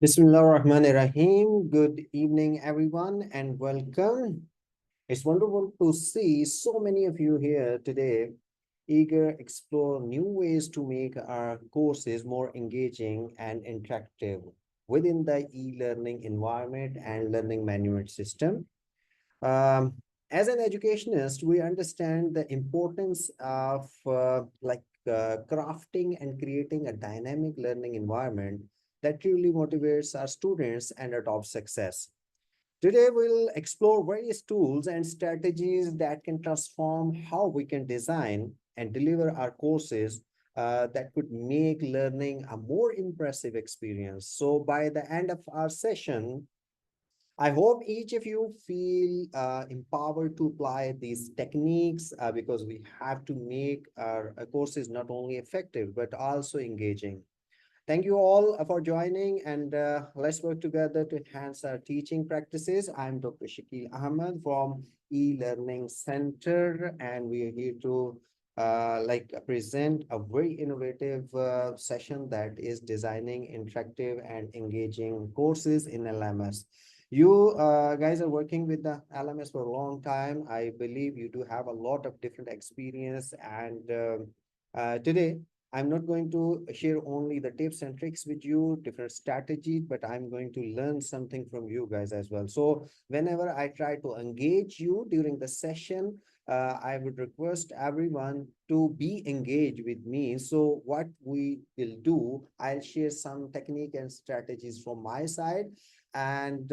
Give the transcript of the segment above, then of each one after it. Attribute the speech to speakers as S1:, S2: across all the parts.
S1: Bismillahirrahmanirrahim. Good evening, everyone, and welcome. It's wonderful to see so many of you here today, eager to explore new ways to make our courses more engaging and interactive within the e-learning environment and learning management system. Um, as an educationist, we understand the importance of crafting and creating a dynamic learning environment that truly motivates our students and adopts success. Today, we'll explore various tools and strategies that can transform how we can design and deliver our courses that could make learning a more impressive experience. So by the end of our session, I hope each of you feel empowered to apply these techniques because we have to make our courses not only effective, but also engaging. Thank you all for joining, and let's work together to enhance our teaching practices. I'm Dr. Shakil Ahmed from eLearning Center, and we are here to present a very innovative session that is designing interactive and engaging courses in LMS. You guys are working with the LMS for a long time. I believe you do have a lot of different experience, and today I'm not going to share only the tips and tricks with you, different strategies, but I'm going to learn something from you guys as well. So whenever I try to engage you during the session, I would request everyone to be engaged with me. So what we will do, I'll share some technique and strategies from my side, and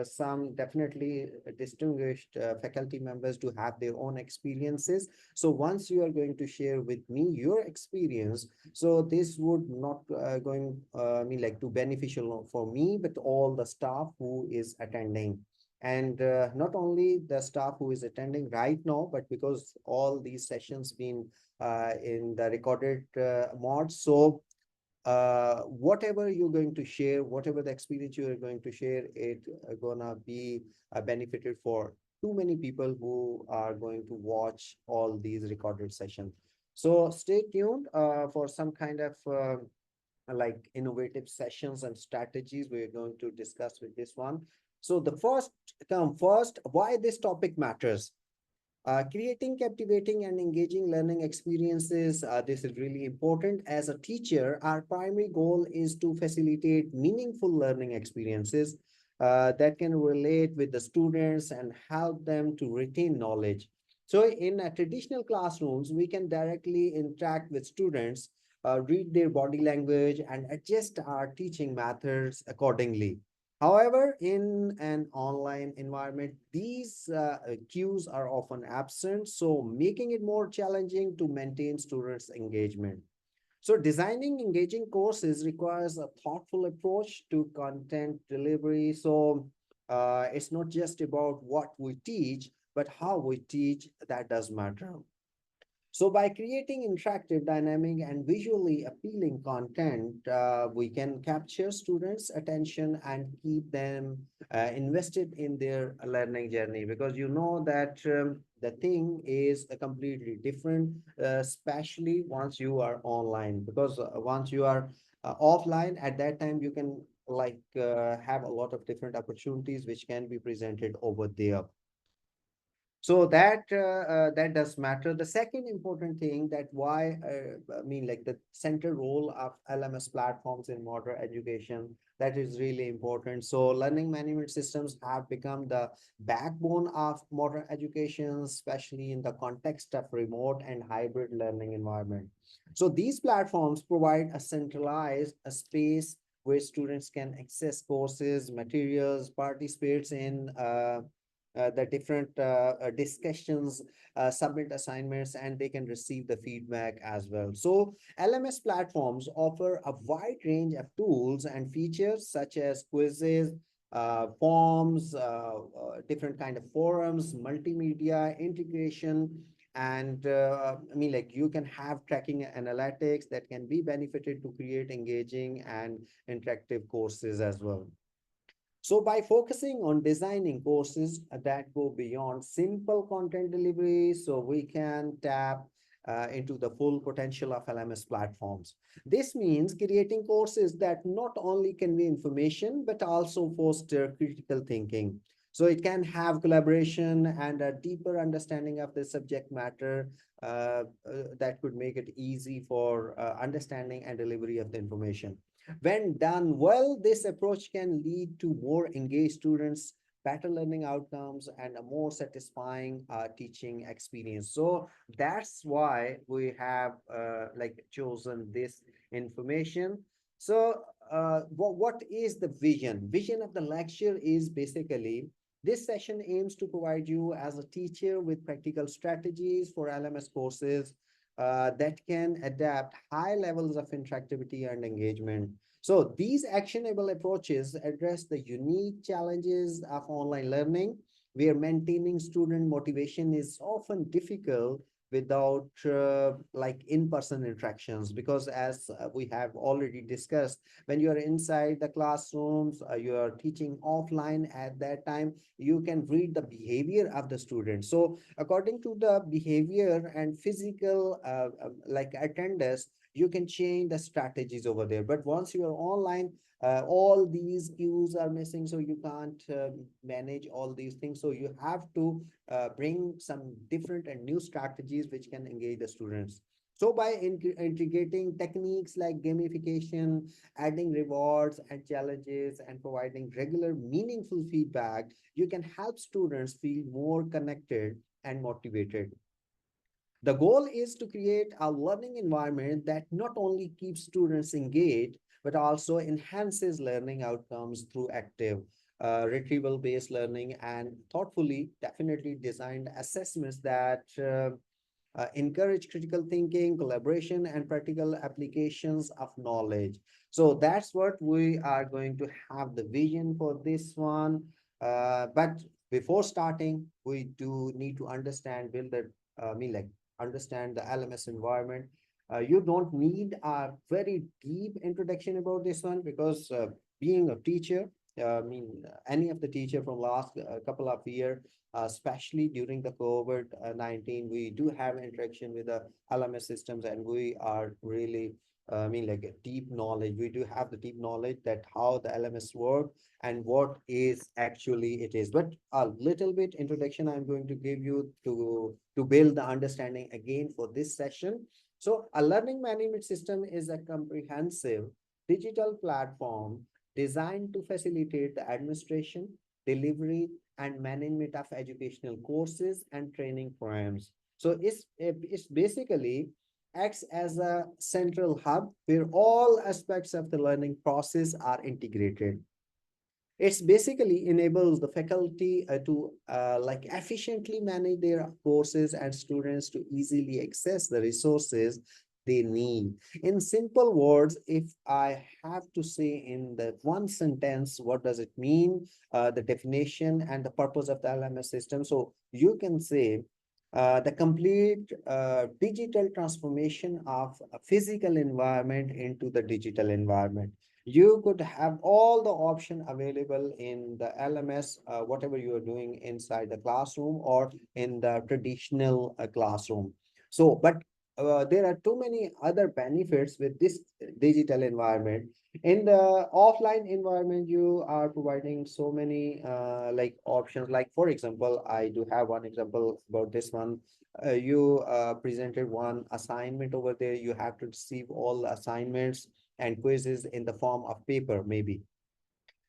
S1: some definitely distinguished faculty members to have their own experiences. So once you are going to share with me your experience, so this would not to beneficial for me, but all the staff who is attending. And not only the staff who is attending right now, but because all these sessions been in the recorded mode. So whatever you're going to share, whatever the experience you are going to share, it gonna be benefited for too many people who are going to watch all these recorded sessions. So stay tuned for some kind of innovative sessions and strategies we're going to discuss with this one. So the first come first, why this topic matters. Creating captivating and engaging learning experiences. This is really important. As a teacher, our primary goal is to facilitate meaningful learning experiences that can relate with the students and help them to retain knowledge. So in traditional classrooms, we can directly interact with students, read their body language, and adjust our teaching methods accordingly. However, in an online environment, these cues are often absent, so making it more challenging to maintain students' engagement. So designing engaging courses requires a thoughtful approach to content delivery. So it's not just about what we teach, but how we teach that does matter. So by creating interactive, dynamic, and visually appealing content, we can capture students' attention and keep them invested in their learning journey, because you know that the thing is completely different, especially once you are online, because once you are offline, at that time you can have a lot of different opportunities which can be presented over there. So that does matter. The second important thing that why the central role of LMS platforms in modern education, that is really important. So learning management systems have become the backbone of modern education, especially in the context of remote and hybrid learning environment. So these platforms provide a centralized space where students can access courses, materials, participate in the different discussions, submit assignments, and they can receive the feedback as well. So LMS platforms offer a wide range of tools and features such as quizzes, forms, different kind of forums, multimedia integration, and you can have tracking analytics that can be benefited to create engaging and interactive courses as well. So by focusing on designing courses that go beyond simple content delivery, so we can tap into the full potential of LMS platforms. This means creating courses that not only convey information, but also foster critical thinking. So it can have collaboration and a deeper understanding of the subject matter that could make it easy for understanding and delivery of the information. When done well, this approach can lead to more engaged students, better learning outcomes, and a more satisfying teaching experience. So that's why we have chosen this information. So what is the vision? Vision of the lecture is basically this session aims to provide you as a teacher with practical strategies for LMS courses that can adapt high levels of interactivity and engagement. So these actionable approaches address the unique challenges of online learning, where maintaining student motivation is often difficult without in-person interactions, because as we have already discussed, when you are inside the classrooms, you are teaching offline. At that time you can read the behavior of the student. So according to the behavior and physical attendance, you can change the strategies over there. But once you are online, all these cues are missing, so you can't manage all these things. So you have to bring some different and new strategies which can engage the students. So by integrating techniques like gamification, adding rewards and challenges, and providing regular meaningful feedback, you can help students feel more connected and motivated. The goal is to create a learning environment that not only keeps students engaged, but also enhances learning outcomes through active, retrieval-based learning and thoughtfully, definitely designed assessments that encourage critical thinking, collaboration, and practical applications of knowledge. So that's what we are going to have the vision for this one. But before starting, we do need to understand, build the, understand the LMS environment. You don't need a very deep introduction about this one, because being a teacher, any of the teacher from last couple of years, especially during the COVID-19, we do have interaction with the LMS systems, and we are really, a deep knowledge. We do have the deep knowledge that how the LMS work and what is actually it is. But a little bit introduction I'm going to give you to build the understanding again for this session. So a learning management system is a comprehensive digital platform designed to facilitate the administration, delivery, and management of educational courses and training programs. So it's basically acts as a central hub where all aspects of the learning process are integrated. It's basically enables the faculty to efficiently manage their courses and students to easily access the resources they need. In simple words, if I have to say in the one sentence, what does it mean? The definition and the purpose of the LMS system. So you can say the complete digital transformation of a physical environment into the digital environment. You could have all the option available in the LMS, whatever you are doing inside the classroom or in the traditional classroom. So, but there are too many other benefits with this digital environment. In the offline environment, you are providing so many options. Like, for example, I do have one example about this one. You presented one assignment over there. You have to receive all the assignments and quizzes in the form of paper, maybe,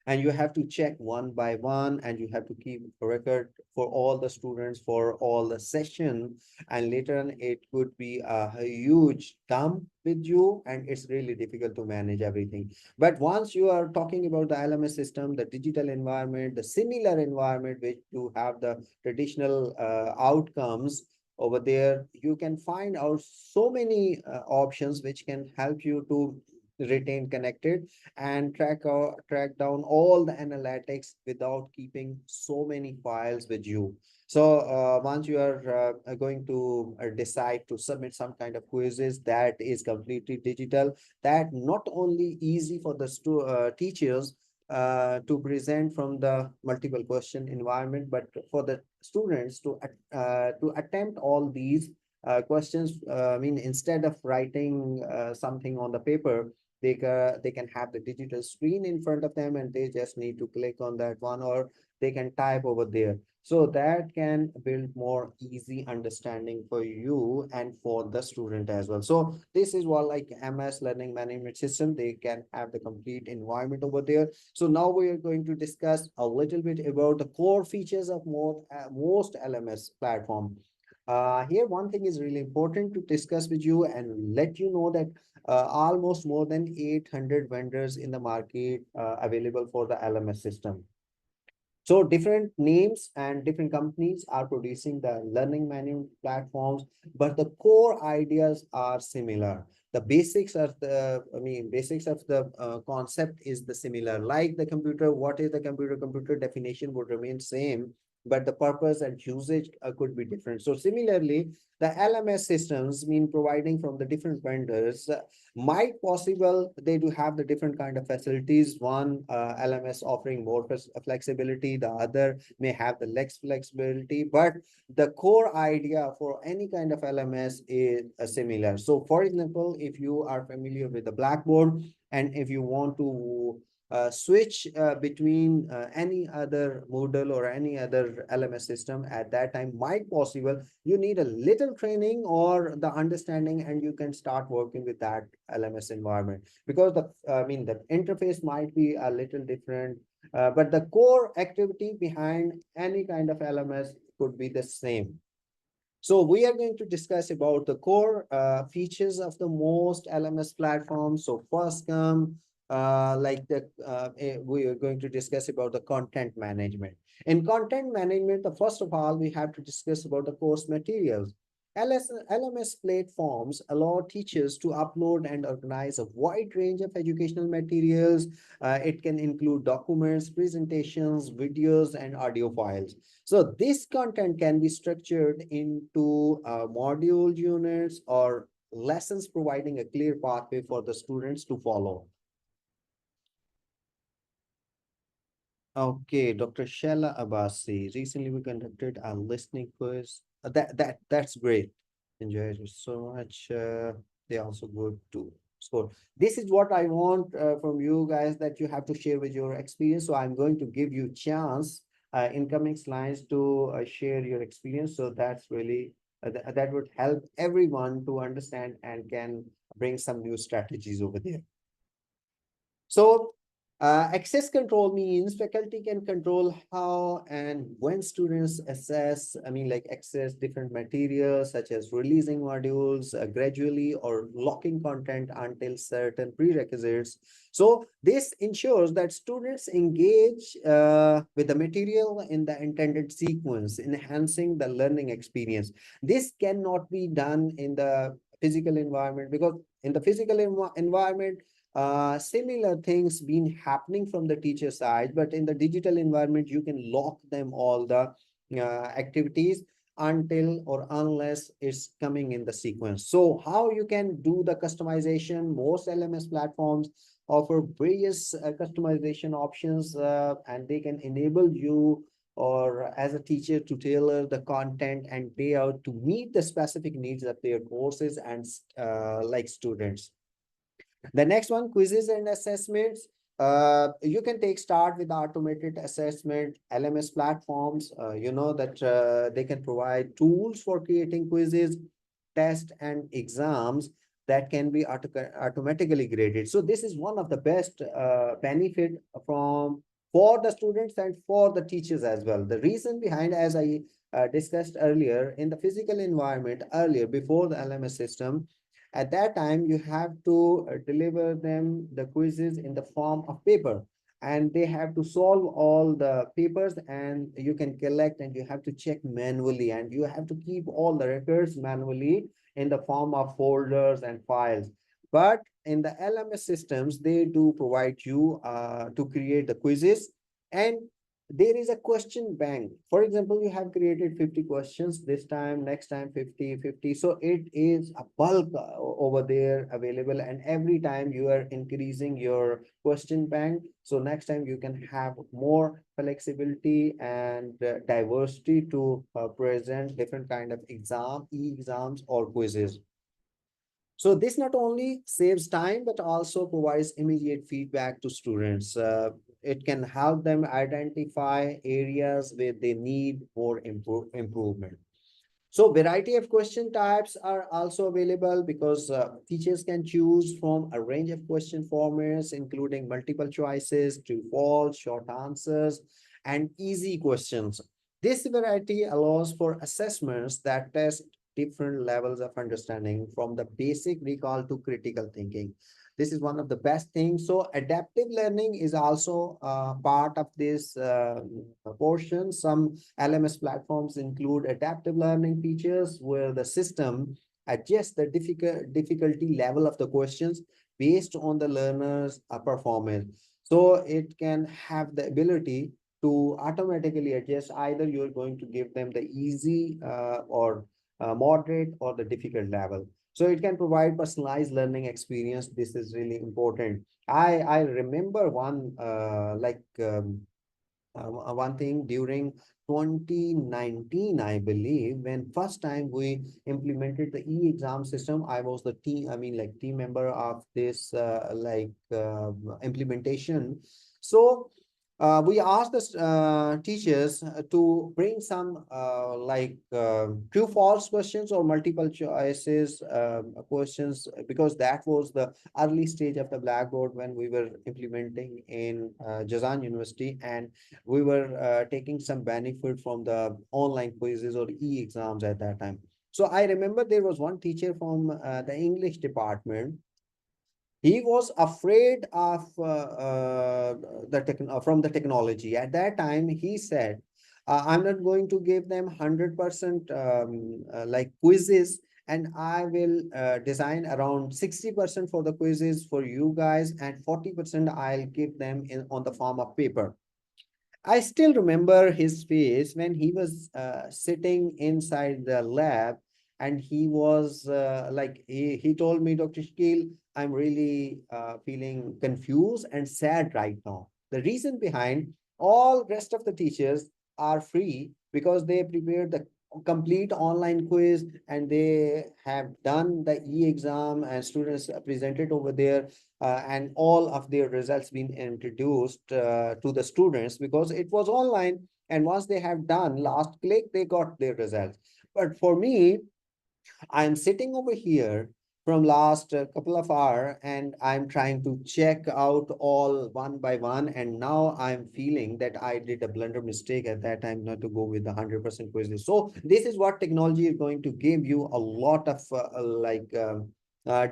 S1: and you have to check one by one, and you have to keep a record for all the students for all the session, and later on it could be a huge dump with you, and it's really difficult to manage everything. But once you are talking about the LMS system, the digital environment, the similar environment which you have the traditional outcomes over there, you can find out so many options which can help you to retain connected and track down all the analytics without keeping so many files with you. So once you are going to decide to submit some kind of quizzes that is completely digital, that not only easy for the teachers to present from the multiple question environment, but for the students to attempt all these questions. I mean, instead of writing something on the paper, they can have the digital screen in front of them, and they just need to click on that one, or they can type over there. So that can build more easy understanding for you and for the student as well. So this is what like MS learning management system, they can have the complete environment over there. So now we are going to discuss a little bit about the core features of most LMS platform. Here, one thing is really important to discuss with you and let you know that almost more than 800 vendors in the market available for the LMS system. So different names and different companies are producing the learning management platforms, but the core ideas are similar. The basics of the, basics of the concept is the similar. Like the computer, what is the computer? Computer definition would remain same, but the purpose and usage could be different. So similarly, the LMS systems mean providing from the different vendors might possible they do have the different kind of facilities. One LMS offering more flexibility, the other may have the less flexibility, but the core idea for any kind of LMS is similar. So for example, if you are familiar with the Blackboard, and if you want to switch between any other Moodle or any other LMS system, at that time might possible you need a little training or the understanding, and you can start working with that LMS environment, because the interface might be a little different, but the core activity behind any kind of LMS could be the same. So we are going to discuss about the core features of the most LMS platforms. So first come we are going to discuss about the content management. In content management, the first of all, we have to discuss about the course materials. LMS platforms allow teachers to upload and organize a wide range of educational materials. It can include documents, presentations, videos, and audio files. So this content can be structured into module units or lessons, providing a clear pathway for the students to follow. Okay, Dr. Shella Abbasi. Recently, we conducted a listening quiz. That's great. Enjoyed it so much. They also good to score. This is what I want from you guys, that you have to share with your experience. So I'm going to give you chance incoming slides to share your experience. So that's really that would help everyone to understand and can bring some new strategies over there. So access control means faculty can control how and when students access different materials, such as releasing modules gradually or locking content until certain prerequisites. So this ensures that students engage with the material in the intended sequence, enhancing the learning experience. This cannot be done in the physical environment, because in the physical environment, similar things been happening from the teacher side, but in the digital environment, you can lock them all the activities until or unless it's coming in the sequence. So how you can do the customization? Most LMS platforms offer various customization options, and they can enable you or as a teacher to tailor the content and layout to meet the specific needs of their courses and students. The next one, quizzes and assessments. You can start with automated assessment. LMS platforms, you know that they can provide tools for creating quizzes, tests, and exams that can be automatically graded. So this is one of the best benefit for the students and for the teachers as well. The reason behind, as I discussed earlier, in the physical environment earlier, before the LMS system, at that time, you have to deliver them the quizzes in the form of paper, and they have to solve all the papers, and you can collect and you have to check manually, and you have to keep all the records manually in the form of folders and files. But in the LMS systems, they do provide you to create the quizzes, and there is a question bank. For example, you have created 50 questions this time, next time 50. So it is a bulk over there available, and every time you are increasing your question bank. So next time you can have more flexibility and diversity to present different kind of e-exams or quizzes. So this not only saves time, but also provides immediate feedback to students. It can help them identify areas where they need more improvement. So variety of question types are also available because teachers can choose from a range of question formats, including multiple choices, true, false, short answers, and easy questions. This variety allows for assessments that test different levels of understanding from the basic recall to critical thinking. This is one of the best things. So adaptive learning is also part of this portion. Some LMS platforms include adaptive learning features where the system adjusts the difficulty level of the questions based on the learner's performance. So it can have the ability to automatically adjust, either you're going to give them the easy or moderate or the difficult level. So it can provide personalized learning experience. This is really important. I remember one thing during 2019, I believe, when first time we implemented the e-exam system. I was the team member of this implementation. So we asked the teachers to bring some true false questions or multiple choices questions, because that was the early stage of the Blackboard when we were implementing in Jazan University, and we were taking some benefit from the online quizzes or e-exams at that time. So I remember there was one teacher from the English department. He was afraid of from the technology. At that time, he said, I'm not going to give them 100% like quizzes, and I will design around 60% for the quizzes for you guys, and 40% I'll give them on the form of paper. I still remember his face when he was sitting inside the lab, and he was he told me, Dr. Shakil, I'm really feeling confused and sad right now. The reason behind, all rest of the teachers are free because they prepared the complete online quiz, and they have done the e-exam, and students presented over there, and all of their results been introduced to the students because it was online. And once they have done last click, they got their results. But for me, I'm sitting over here from last couple of hours, and I'm trying to check out all one by one. And now I'm feeling that I did a blunder mistake at that time not to go with the 100% quizzes. So this is what technology is going to give you: a lot of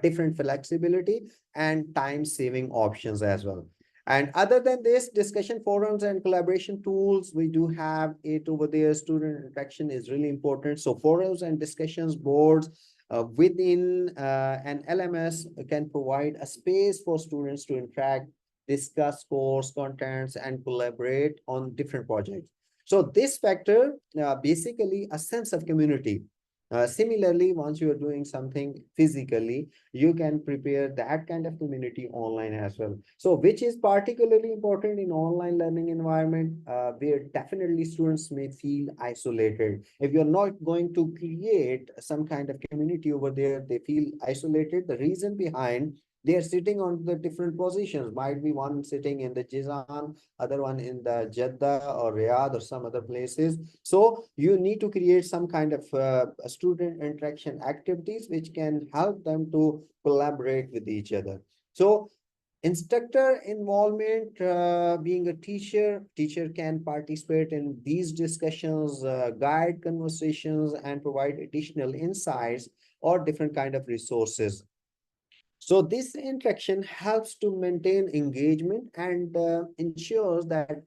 S1: different flexibility and time saving options as well. And other than this, discussion forums and collaboration tools, we do have it over there. Student interaction is really important. So forums and discussions boards within an LMS can provide a space for students to interact, discuss course contents, and collaborate on different projects. So this factor, basically a sense of community. Similarly, once you are doing something physically, you can prepare that kind of community online as well. So which is particularly important in online learning environment, where definitely students may feel isolated. If you're not going to create some kind of community over there, they feel isolated. The reason behind, they are sitting on the different positions. Might be one sitting in the Jizan, other one in the Jeddah or Riyadh or some other places. So you need to create some kind of student interaction activities which can help them to collaborate with each other. So instructor involvement, being a teacher can participate in these discussions, guide conversations, and provide additional insights or different kind of resources. So this interaction helps to maintain engagement and ensures that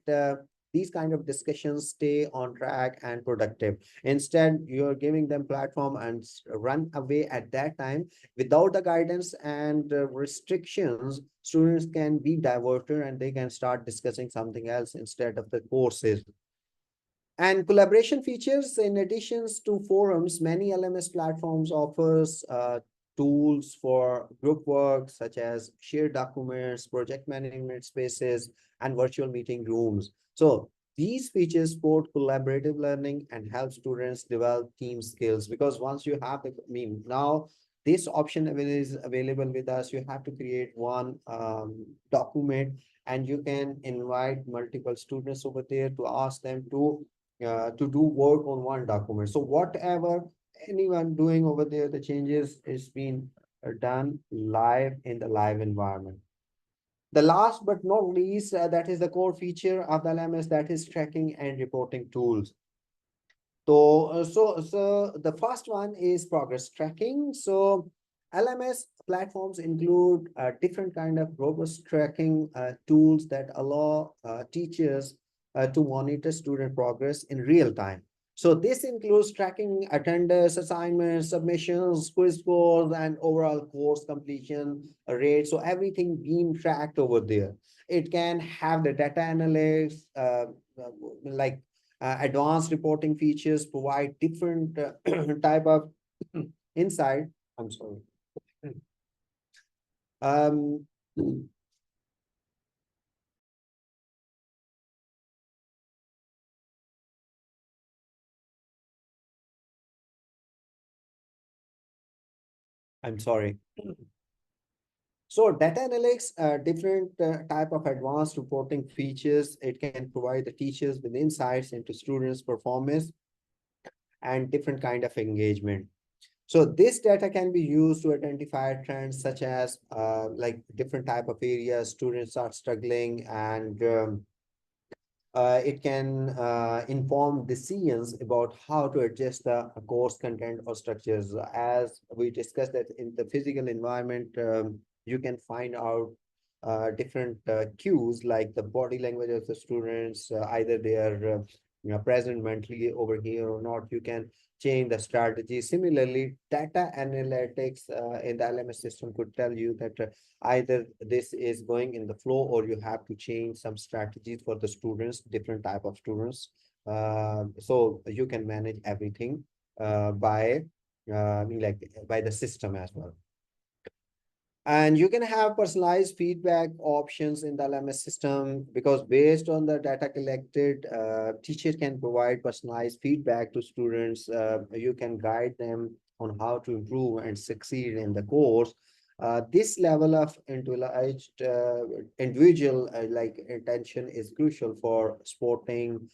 S1: these kind of discussions stay on track and productive. Instead, you're giving them platform and run away at that time without the guidance and restrictions. Students can be diverted and they can start discussing something else instead of the courses. And collaboration features, in addition to forums, many LMS platforms offers tools for group work, such as shared documents, project management spaces, and virtual meeting rooms. So these features support collaborative learning and help students develop team skills, because once you have the, now this option is available with us, you have to create one document, and you can invite multiple students over there to ask them to do work on one document. So whatever anyone doing over there, the changes is being done live in the live environment. The last but not least, that is the core feature of the LMS, that is tracking and reporting tools. So the first one is progress tracking. So LMS platforms include different kind of robust tracking tools that allow teachers to monitor student progress in real time. So this includes tracking attendance, assignments, submissions, quiz scores, and overall course completion rate. So everything being tracked over there. It can have the data analytics, like advanced reporting features provide different type of insight. I'm sorry. Um, I'm sorry. So data analytics, different type of advanced reporting features. It can provide the teachers with insights into students' performance and different kind of engagement. So this data can be used to identify trends such as like different type of areas students are struggling, and it can inform decisions about how to adjust the course content or structures. As we discussed that in the physical environment, you can find out different cues like the body language of the students, either they are present mentally over here or not. You can change the strategy. Similarly, data analytics in the LMS system could tell you that either this is going in the flow or you have to change some strategies for the students, different type of students. So you can manage everything by like by the system as well. And you can have personalized feedback options in the LMS system, because based on the data collected, teacher can provide personalized feedback to students. You can guide them on how to improve and succeed in the course. This level of individual like attention is crucial for supporting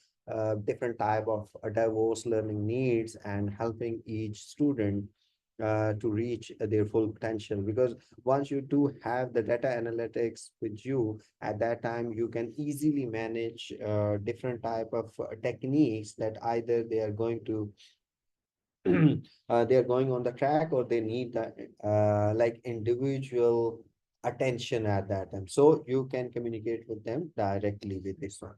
S1: different type of diverse learning needs and helping each student to reach their full potential. Because once you do have the data analytics with you, at that time you can easily manage different type of techniques that either they are going to they are going on the track, or they need the like individual attention at that time. So you can communicate with them directly with this one.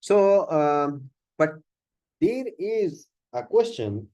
S1: So but there is a question: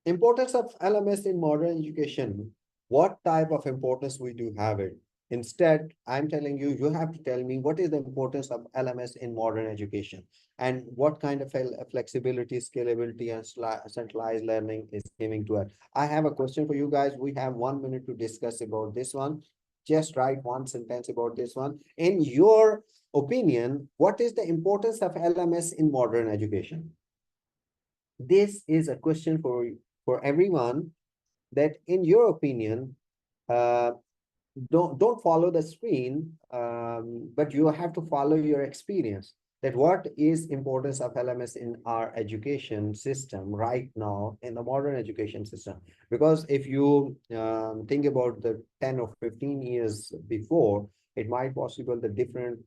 S1: importance of LMS in modern education. What type of importance we do have it? Instead, I'm telling you, you have to tell me what is the importance of LMS in modern education, and what kind of flexibility, scalability, and centralized learning is giving to it. I have a question for you guys. We have 1 minute to discuss about this one. Just write one sentence about this one. In your opinion, what is the importance of LMS in modern education? This is a question for everyone, that in your opinion, uh, don't follow the screen, but you have to follow your experience, that what is importance of LMS in our education system right now, in the modern education system. Because if you think about the 10 or 15 years before, it might possible the different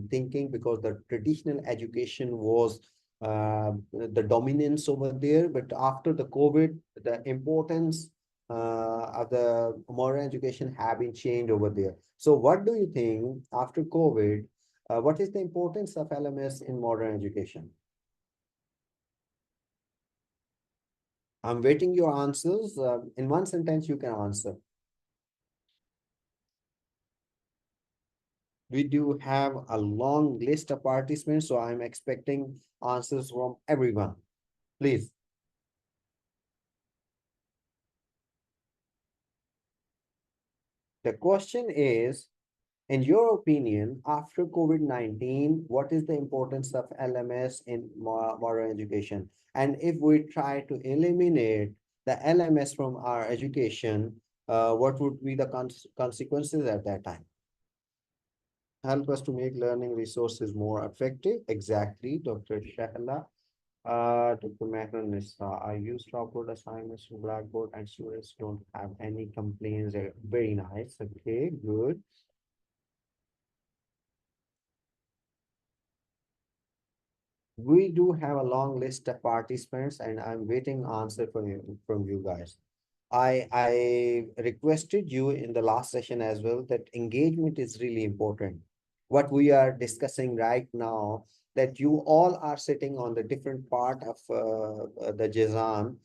S1: thinking, because the traditional education was the dominance over there. But after the COVID, the importance of the modern education have been changed over there. So what do you think after COVID, what is the importance of LMS in modern education? I'm waiting your answers. In one sentence, you can answer. We do have a long list of participants, so I'm expecting answers from everyone. Please. The question is, in your opinion, after COVID-19, what is the importance of LMS in modern education? And if we try to eliminate the LMS from our education, what would be the consequences at that time? Help us to make learning resources more effective. Exactly, Dr. Shahla. Dr. Mehran, I used to upload assignments to Blackboard and students don't have any complaints. Very nice. Okay, good. We do have a long list of participants and I'm waiting answer from you guys. I requested you in the last session as well that engagement is really important. What we are discussing right now, that you all are sitting on the different part of the Jizan.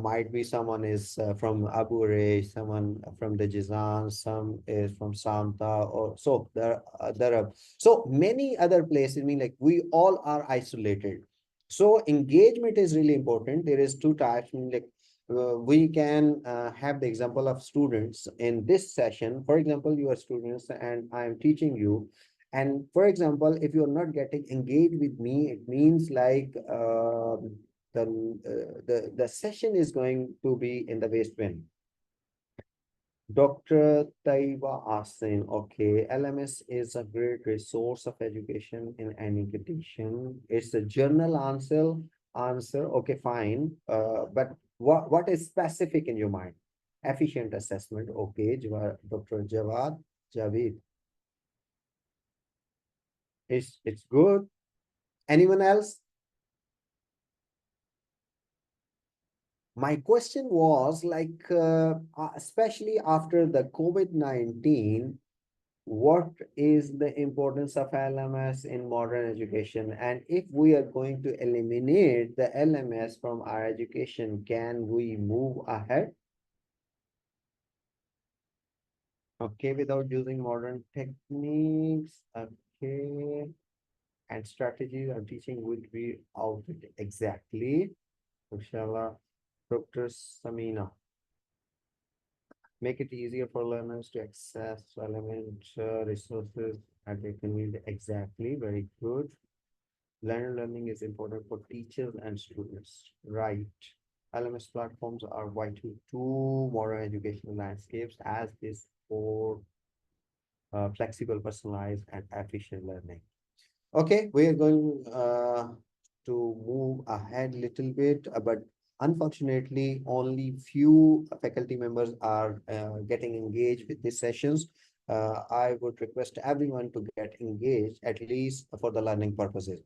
S1: Might be someone is from Abu Ray, someone from the Jizan, some is from Samta, or so there are so many other places. I mean, like we all are isolated. So engagement is really important. There is two types. I mean, like we can have the example of students in this session. For example, you are students and I am teaching you. And for example, if you are not getting engaged with me, it means like the session is going to be in the waste bin. Dr. Taiba Asin, okay, LMS is a great resource of education in any condition. It's a journal answer, okay, fine. But what is specific in your mind? Efficient assessment, okay, Dr. Javid, it's good. Anyone else? My question was like, especially after the COVID-19, what is the importance of LMS in modern education? And if we are going to eliminate the LMS from our education, can we move ahead? Okay, without using modern techniques, okay, and strategies of teaching would be outdated. Exactly. Inshallah, Dr. Samina. Make it easier for learners to access relevant resources at their convenience. Exactly, very good. Blended learning is important for teachers and students. Right. LMS platforms are vital to modern educational landscapes as is for flexible, personalized, and efficient learning. Okay, we are going to move ahead a little bit, but unfortunately, only few faculty members are getting engaged with these sessions. I would request everyone to get engaged, at least for the learning purposes.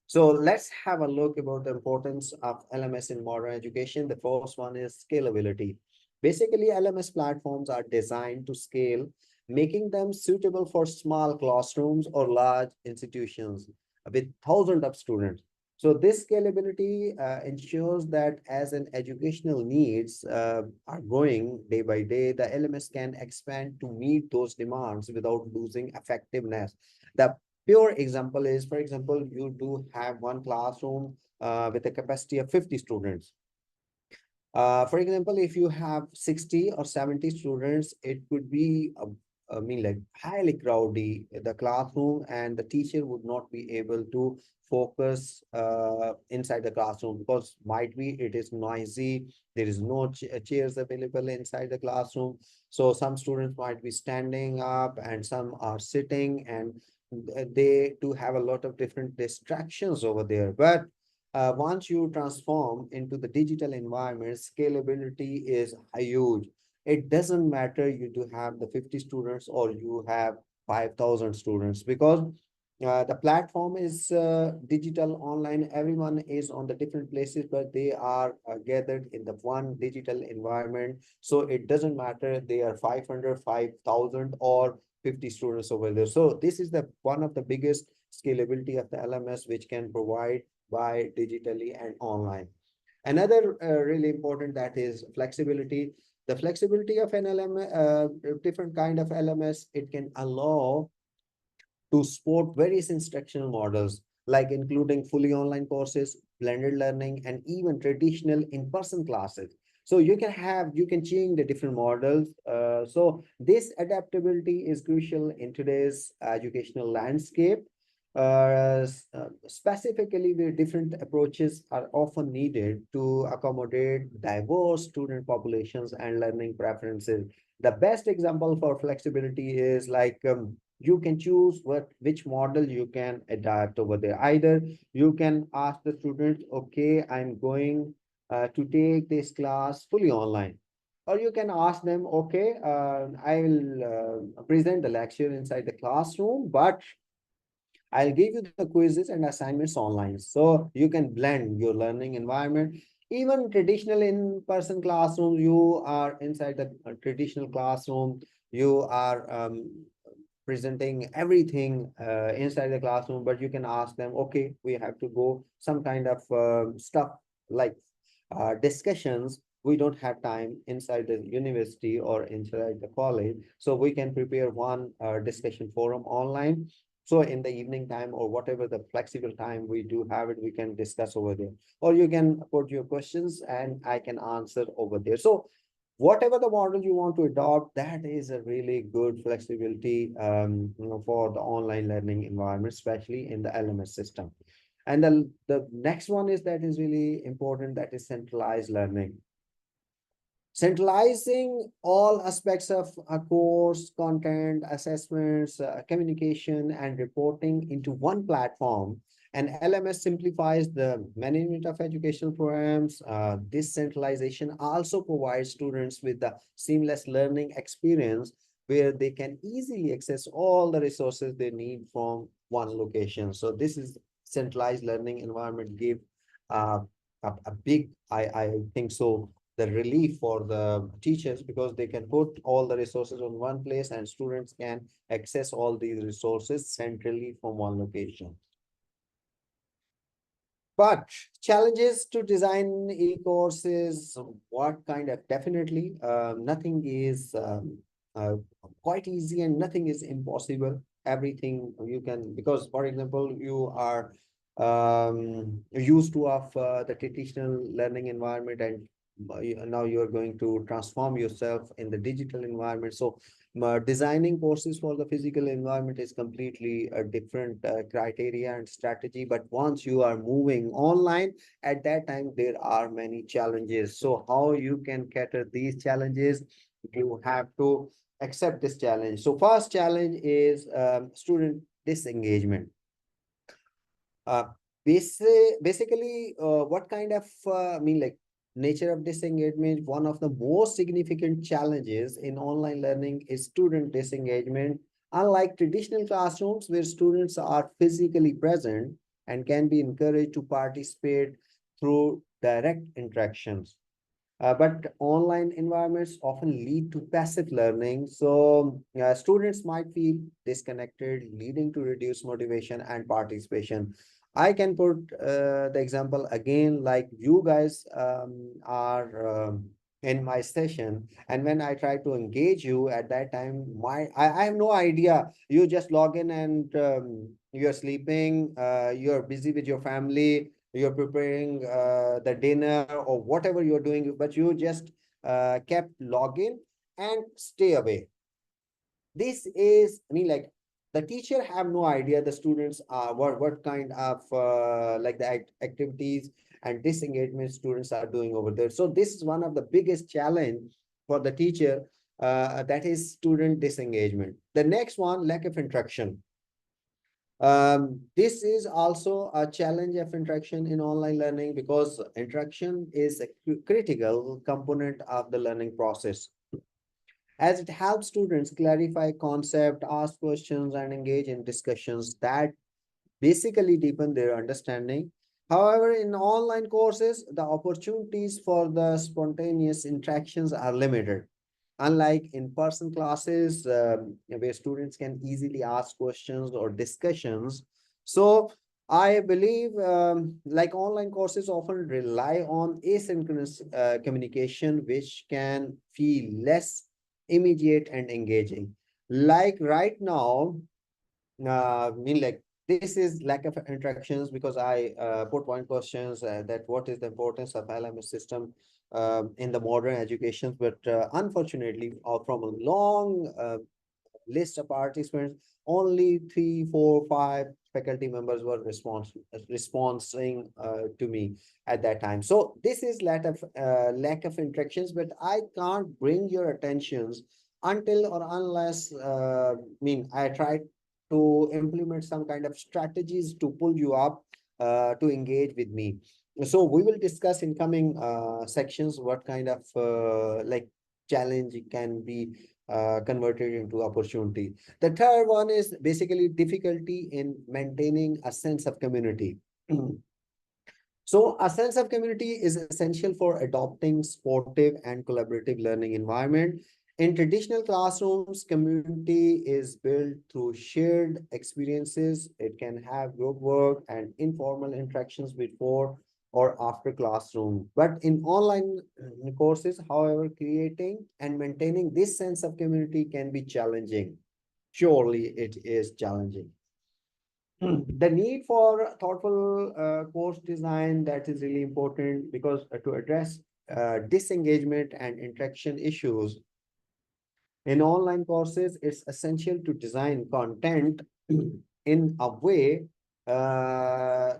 S1: So let's have a look about the importance of LMS in modern education. The first one is scalability. Basically, LMS platforms are designed to scale, making them suitable for small classrooms or large institutions with thousands of students. So this scalability ensures that as an educational needs are growing day by day, the LMS can expand to meet those demands without losing effectiveness. The pure example is, for example, you do have one classroom with a capacity of 50 students. For example, if you have 60 or 70 students, it could be, I mean, like highly crowded, the classroom, and the teacher would not be able to focus inside the classroom because might be it is noisy. There is no chairs available inside the classroom. So some students might be standing up and some are sitting, and they do have a lot of different distractions over there. But once you transform into the digital environment, scalability is huge. It doesn't matter you do have the 50 students or you have 5,000 students, because The platform is digital, online. Everyone is on the different places, but they are gathered in the one digital environment. So it doesn't matter they are 500, 5,000, or 50 students over there. So this is the one of the biggest scalability of the LMS, which can provide by digitally and online. Another really important, that is flexibility. The flexibility of an LMS, different kind of LMS, it can allow to support various instructional models, like including fully online courses, blended learning, and even traditional in-person classes. So you can change the different models. So this adaptability is crucial in today's educational landscape. Specifically, where different approaches are often needed to accommodate diverse student populations and learning preferences. The best example for flexibility is like you can choose which model you can adapt over there. Either you can ask the students, okay, I'm going to take this class fully online, or you can ask them, okay, I will present the lecture inside the classroom, but I'll give you the quizzes and assignments online. So you can blend your learning environment. Even traditional in-person classroom, you are inside the traditional classroom, you are presenting everything inside the classroom, but you can ask them, okay, we have to go some kind of stuff like discussions. We don't have time inside the university or inside the college, so we can prepare one discussion forum online. So in the evening time or whatever the flexible time we do have it, we can discuss over there, or you can put your questions and I can answer over there. So whatever the model you want to adopt, that is a really good flexibility for the online learning environment, especially in the LMS system. And the next one is that is really important, that is centralized learning. Centralizing all aspects of a course, content, assessments, communication, and reporting into one platform. And LMS simplifies the management of educational programs. This centralization also provides students with the seamless learning experience where they can easily access all the resources they need from one location. So this is centralized learning environment give uh, a big, I think so, the relief for the teachers, because they can put all the resources on one place and students can access all these resources centrally from one location. But challenges to design e-courses, what kind of, definitely nothing is quite easy and nothing is impossible. Everything you can, because for example, you are used to of the traditional learning environment, and now you're going to transform yourself in the digital environment. So designing courses for the physical environment is completely a different criteria and strategy. But once you are moving online, at that time, there are many challenges. So how you can cater these challenges, you have to accept this challenge. So first challenge is student disengagement. Uh, basically, what kind of, like nature of disengagement? One of the most significant challenges in online learning is student disengagement. Unlike traditional classrooms where students are physically present and can be encouraged to participate through direct interactions. But online environments often lead to passive learning. So students might feel disconnected, leading to reduced motivation and participation. I can put the example again, like you guys are in my session, and when I try to engage you at that time, I have no idea. You just log in and you're sleeping, you're busy with your family, you're preparing the dinner or whatever you're doing, but you just kept login and stay away. This is, like the teacher have no idea the students are what kind of like the activities and disengagement students are doing over there. So this is one of the biggest challenge for the teacher, that is student disengagement. The next one, lack of interaction. This is also a challenge of interaction in online learning, because interaction is a critical component of the learning process, as it helps students clarify concept, ask questions, and engage in discussions that basically deepen their understanding. However, in online courses, the opportunities for the spontaneous interactions are limited. Unlike in-person classes, where students can easily ask questions or discussions. So I believe like online courses often rely on asynchronous communication, which can feel less immediate and engaging. Like right now, like this is lack of interactions because I put one questions that what is the importance of LMS system in the modern education, but unfortunately, from a long list of participants, only 3, 4, 5 faculty members were responding to me at that time. So this is lack of interactions, but I can't bring your attentions until or unless I try to implement some kind of strategies to pull you up to engage with me. So we will discuss in coming sections what kind of like challenge it can be converted into opportunity. The third one is basically difficulty in maintaining a sense of community. So a sense of community is essential for adopting sportive and collaborative learning environment. In traditional classrooms, community is built through shared experiences. It can have group work and informal interactions before or after classroom. But in online courses, however, creating and maintaining this sense of community can be challenging. Surely it is challenging. The need for thoughtful course design, that is really important because to address disengagement and interaction issues in online courses, it's essential to design content in a way uh,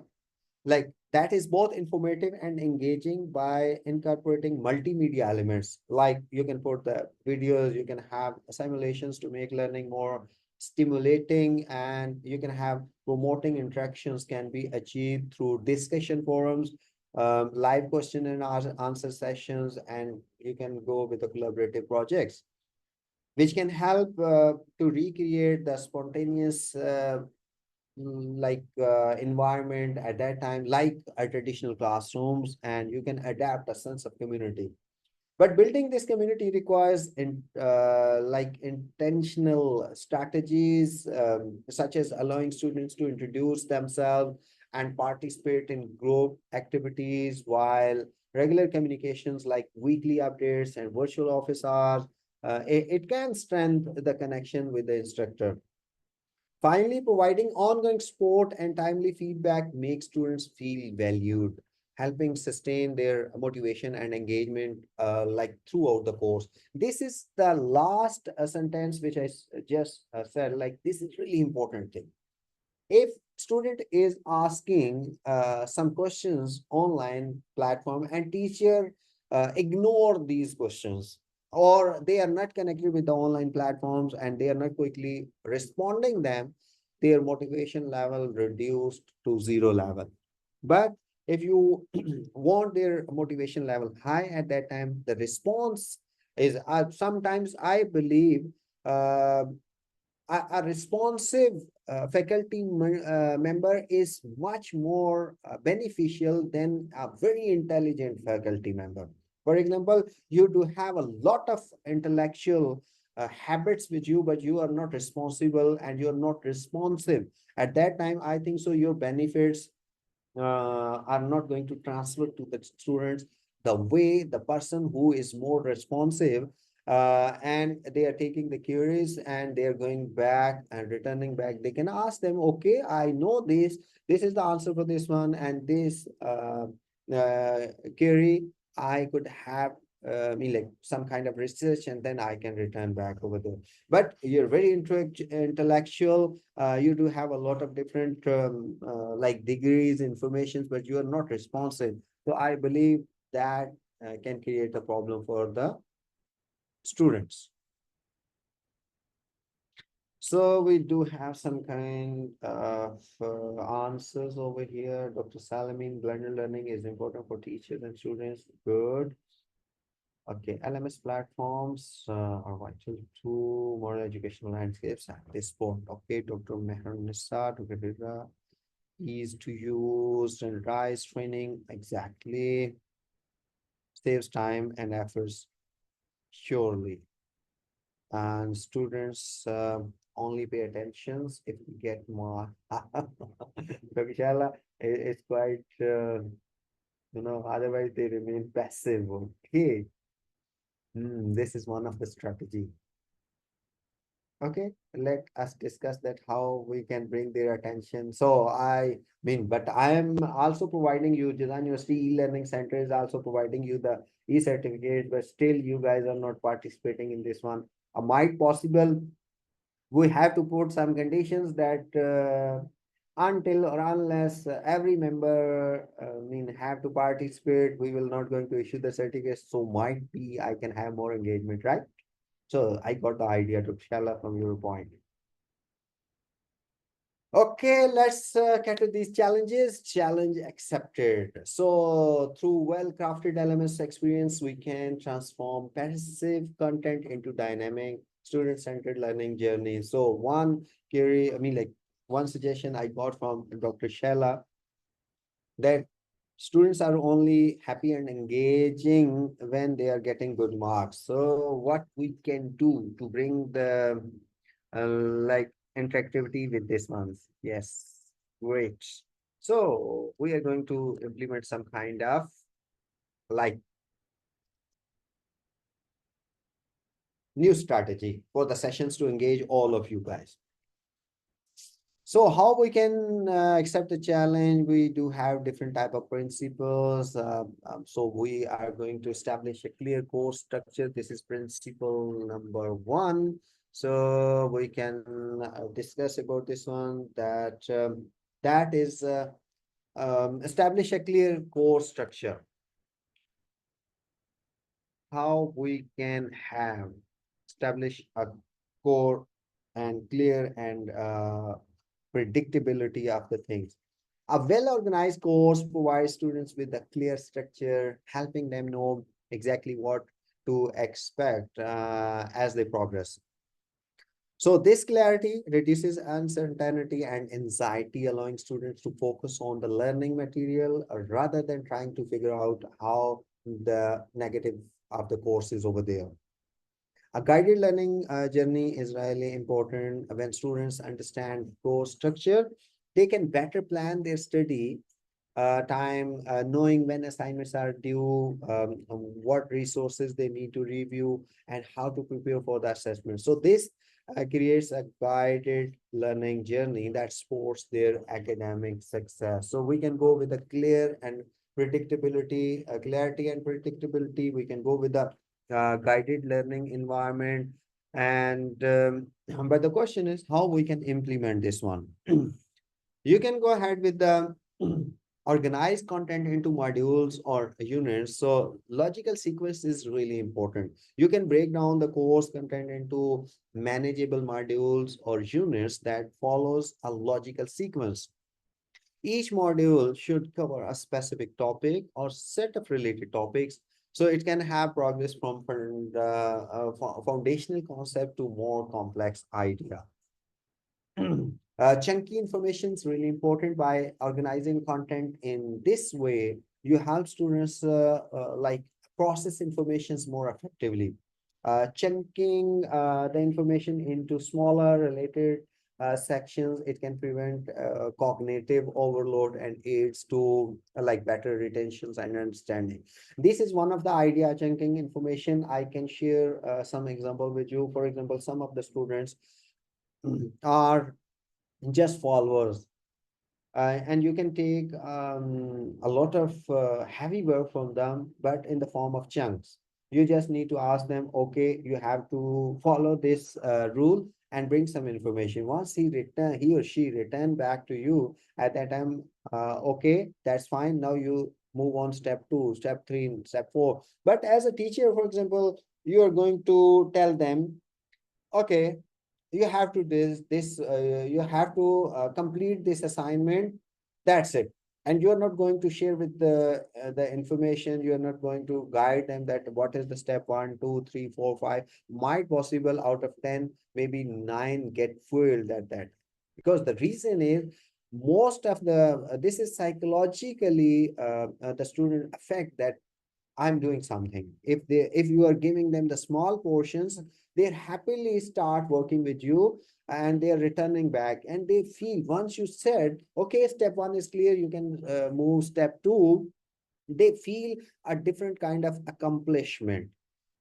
S1: like that is both informative and engaging by incorporating multimedia elements. Like you can put the videos, you can have simulations to make learning more stimulating, and you can have promoting interactions can be achieved through discussion forums, live question and answer sessions, and you can go with the collaborative projects which can help to recreate the spontaneous environment at that time, like a traditional classrooms, and you can adapt a sense of community. But building this community requires intentional strategies, such as allowing students to introduce themselves and participate in group activities, while regular communications like weekly updates and virtual office hours, it can strengthen the connection with the instructor. Finally, providing ongoing support and timely feedback makes students feel valued, helping sustain their motivation and engagement throughout the course. This is the last sentence which I just said, like this is really important thing. If student is asking some questions online platform and teacher ignore these questions, or they are not connected with the online platforms and they are not quickly responding them, their motivation level reduced to zero level. But if you want their motivation level high at that time, the response is sometimes I believe uh, a responsive faculty member is much more beneficial than a very intelligent faculty member. For example, you do have a lot of intellectual habits with you, but you are not responsible and you're not responsive. At that time, I think so your benefits are not going to transfer to the students the way the person who is more responsive and they are taking the queries and they are going back and returning back. They can ask them, okay, I know this is the answer for this one, and this query I could have like some kind of research, and then I can return back over there. But you're very intellectual. You do have a lot of different like degrees, informations, but you are not responsive. So I believe that can create a problem for the students. So we do have some kind of answers over here. Dr. Salamin, blended learning is important for teachers and students. Good. Okay, LMS platforms are vital to modern educational landscapes at this point. Okay, Dr. Mehrnissa, Dr. Rira. ease to use, standardized training, exactly, saves time and efforts, surely. And students only pay attentions if you get more. Inshallah, it's quite, otherwise they remain passive. Okay. This is one of the strategy. Okay, let us discuss that how we can bring their attention. So I mean, but I am also providing you, Jazan University e-learning center is also providing you the e-certificate, but still you guys are not participating in this one. Might possible we have to put some conditions that until or unless every member have to participate, we will not going to issue the certificate. So might be I can have more engagement, right? So I got the idea to Shala from your point. Okay, let's get to these challenges. Challenge accepted. So through well-crafted LMS experience, we can transform passive content into dynamic student-centered learning journey. So one suggestion I got from Dr. Shella that students are only happy and engaging when they are getting good marks. So what we can do to bring the like interactivity with this ones? Yes, great. So we are going to implement some kind of like new strategy for the sessions to engage all of you guys. So how we can accept the challenge? We do have different type of principles. So we are going to establish a clear course structure. This is principle number one. So we can discuss about this one that is establish a clear course structure. How we can have establish a core and clear and predictability of the things. A well-organized course provides students with a clear structure, helping them know exactly what to expect as they progress. So this clarity reduces uncertainty and anxiety, allowing students to focus on the learning material rather than trying to figure out how the negative of the course is over there. A guided learning journey is really important. When students understand course structure, they can better plan their study time, knowing when assignments are due, what resources they need to review, and how to prepare for the assessment. So this creates a guided learning journey that supports their academic success. So we can go with a clear and predictability, clarity and predictability. We can go with the guided learning environment. And but the question is how we can implement this one. You can go ahead with the organize content into modules or units. So logical sequence is really important. You can break down the course content into manageable modules or units that follows a logical sequence. Each module should cover a specific topic or set of related topics. So it can have progress from the foundational concept to more complex idea. Chunky information is really important. By organizing content in this way, you help students like process informations more effectively. Chunking the information into smaller related sections, it can prevent cognitive overload and aids to like better retentions and understanding. This is one of the idea chunking information. I can share some example with you. For example, some of the students are just followers and you can take a lot of heavy work from them, but in the form of chunks. You just need to ask them, okay, you have to follow this rule and bring some information. Once he or she return back to you at that time, okay, that's fine. Now you move on step 2, step 3, step 4. But as a teacher, for example, you are going to tell them, okay, you have to you have to complete this assignment. That's it. And you're not going to share with the information. You're not going to guide them that what is the step 1, 2, 3, 4, 5. Might possible out of 10, maybe 9 get failed at that. Because the reason is most of the this is psychologically the student affect that I'm doing something. If you are giving them the small portions, they happily start working with you and they are returning back and they feel once you said, okay, step one is clear, you can move step two, they feel a different kind of accomplishment,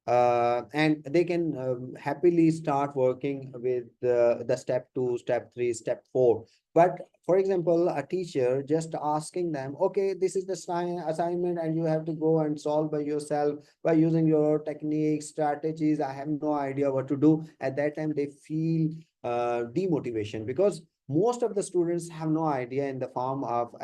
S1: and they can happily start working with the step two, step three, step four. But for example, a teacher just asking them, okay, this is the assignment and you have to go and solve by yourself by using your techniques, strategies. I have no idea what to do. At that time, they feel demotivation because most of the students have no idea in the form of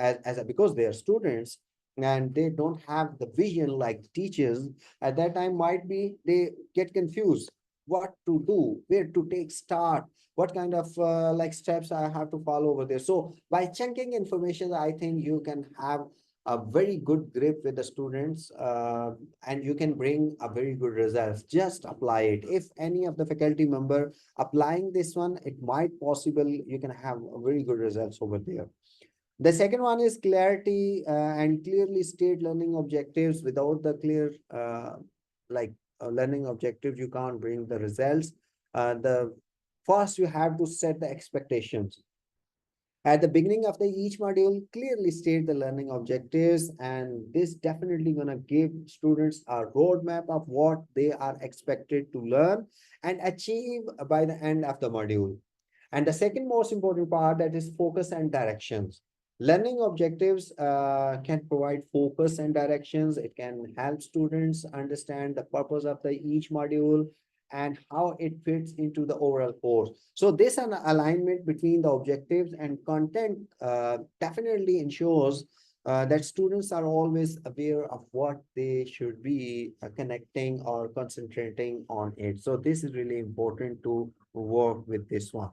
S1: because they are students and they don't have the vision like teachers. At that time might be they get confused what to do, where to take start, what kind of like steps I have to follow over there. So by chunking information, I think you can have a very good grip with the students, and you can bring a very good results. Just apply it. If any of the faculty member applying this one, it might possible you can have a very good results over there. The second one is clarity and clearly state learning objectives. Without the clear learning objectives, you can't bring the results. The first you have to set the expectations. At the beginning of the each module, clearly state the learning objectives, and this definitely gonna give students a roadmap of what they are expected to learn and achieve by the end of the module. And the second most important part, that is focus and directions. Learning objectives can provide focus and directions. It can help students understand the purpose of the each module and how it fits into the overall course. So this an alignment between the objectives and content definitely ensures that students are always aware of what they should be connecting or concentrating on it. So this is really important to work with this one.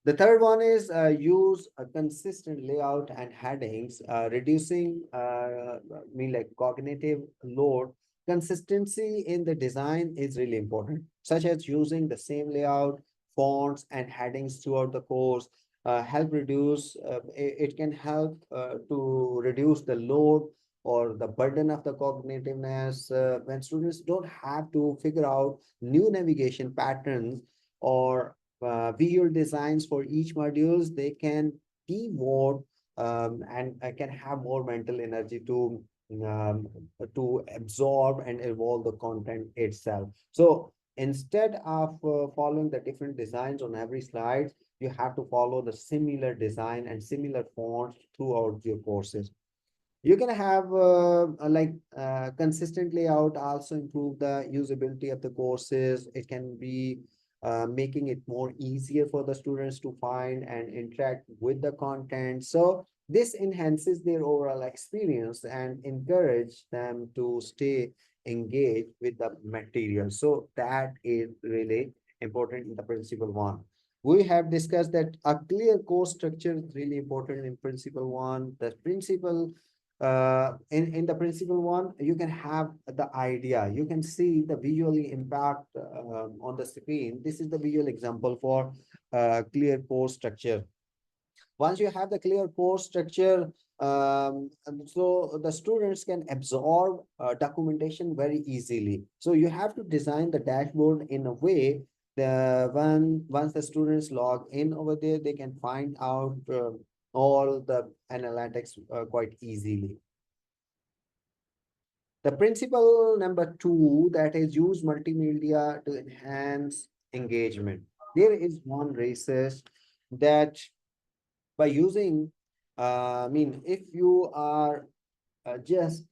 S1: The third one is use a consistent layout and headings, reducing like cognitive load. Consistency in the design is really important, such as using the same layout, fonts, and headings throughout the course. Help reduce. It can help to reduce the load or the burden of the cognitiveness when students don't have to figure out new navigation patterns or visual designs for each modules. They can be more and can have more mental energy to absorb and evolve the content itself. So instead of following the different designs on every slide, you have to follow the similar design and similar fonts throughout your courses. You can have consistent layout also improve the usability of the courses. It can be making it more easier for the students to find and interact with the content. So this enhances their overall experience and encourage them to stay engaged with the material. So that is really important in the principle one. We have discussed that a clear course structure is really important in principle one. The principle in the principal one, you can have the idea, you can see the visually impact on the screen. This is the visual example for clear course structure. Once you have the clear course structure, and so the students can absorb documentation very easily. So you have to design the dashboard in a way the once the students log in over there, they can find out all the analytics quite easily. The principle number two, that is use multimedia to enhance engagement. There is one research that by using, if you are just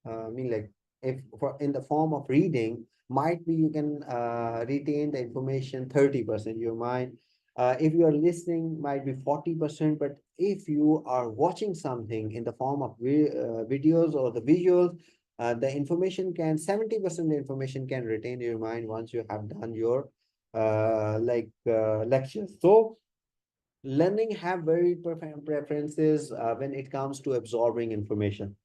S1: like if for in the form of reading, might be you can retain the information 30%. You might if you are listening might be 40%, but if you are watching something in the form of videos or the visuals, the information can 70% information can retain in your mind once you have done your lectures. So learning have very preferences when it comes to absorbing information.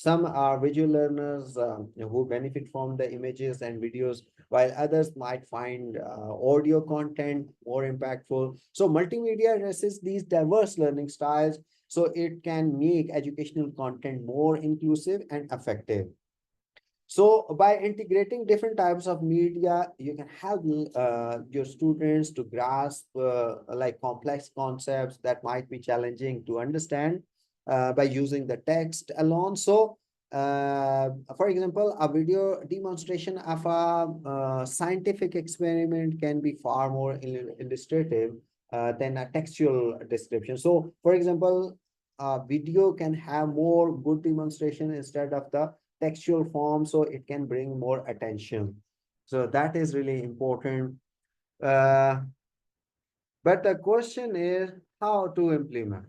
S1: Some are visual learners who benefit from the images and videos, while others might find audio content more impactful. So multimedia addresses these diverse learning styles so it can make educational content more inclusive and effective. So by integrating different types of media, you can help your students to grasp like complex concepts that might be challenging to understand by using the text alone. So, for example, a video demonstration of a scientific experiment can be far more illustrative than a textual description. So, for example, a video can have more good demonstration instead of the textual form, so it can bring more attention. So that is really important. Uh, but the question is how to implement.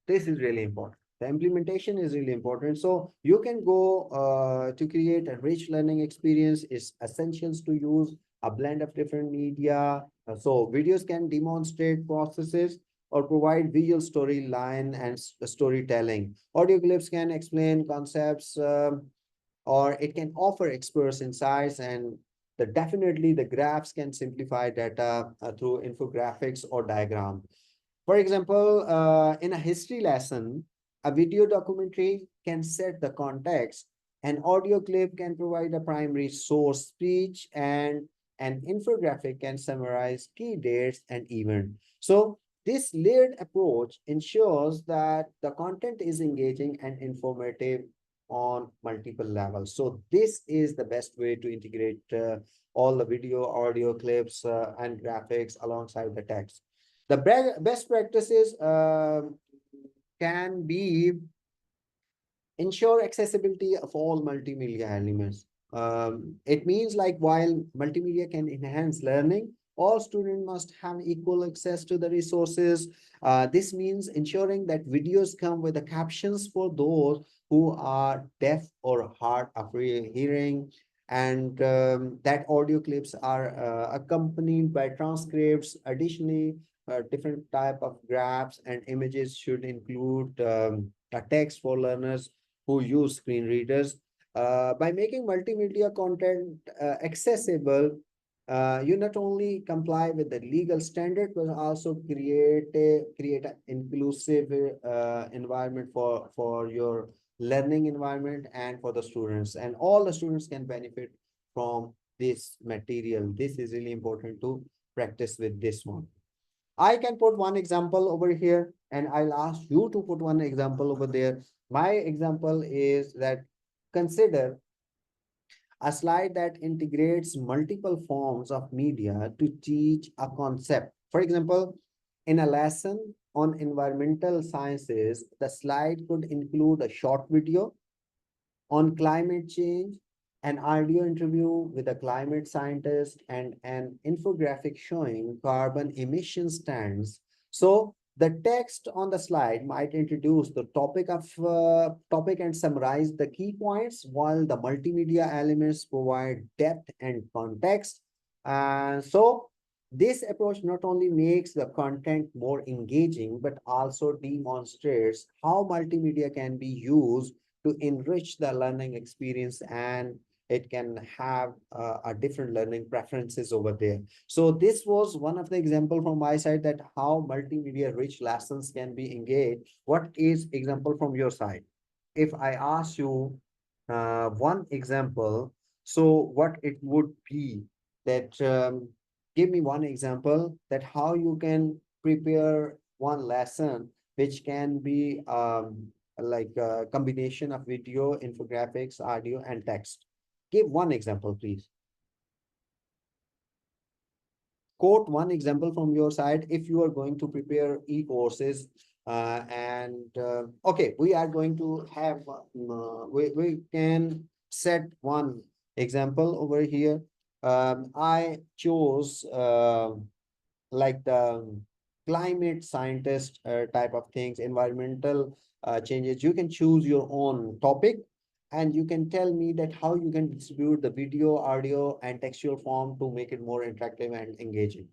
S1: This is really important. The implementation is really important. So you can go to create a rich learning experience is essentials to use a blend of different media. So videos can demonstrate processes or provide visual storyline and storytelling. Audio clips can explain concepts or it can offer experts insights, and definitely the graphs can simplify data through infographics or diagram. For example, in a history lesson, a video documentary can set the context, an audio clip can provide a primary source speech, and an infographic can summarize key dates and events. So this layered approach ensures that the content is engaging and informative on multiple levels. So this is the best way to integrate all the video, audio clips, and graphics alongside the text. The best practices can be ensure accessibility of all multimedia elements. It means like while multimedia can enhance learning, all students must have equal access to the resources. This means ensuring that videos come with the captions for those who are deaf or hard of hearing, and that audio clips are accompanied by transcripts. Additionally, different type of graphs and images should include a text for learners who use screen readers. By making multimedia content accessible, you not only comply with the legal standard, but also create an inclusive environment for your learning environment and for the students. And all the students can benefit from this material. This is really important to practice with this one. I can put one example over here, and I'll ask you to put one example over there. My example is that consider a slide that integrates multiple forms of media to teach a concept. For example, in a lesson on environmental sciences, the slide could include a short video on climate change, an audio interview with a climate scientist, and an infographic showing carbon emission stands. So the text on the slide might introduce the topic and summarize the key points, while the multimedia elements provide depth and context. And so this approach not only makes the content more engaging, but also demonstrates how multimedia can be used to enrich the learning experience, and it can have a different learning preferences over there. So this was one of the example from my side that how multimedia rich lessons can be engaged. What is example from your side? If I ask you one example, so what it would be that give me one example that how you can prepare one lesson which can be like a combination of video, infographics, audio, and text. Give one example, please. Quote one example from your side if you are going to prepare e-courses. Okay, we are going to have, we can set one example over here. I chose like the climate scientist type of things, environmental changes. You can choose your own topic, and you can tell me that how you can distribute the video, audio, and textual form to make it more interactive and engaging.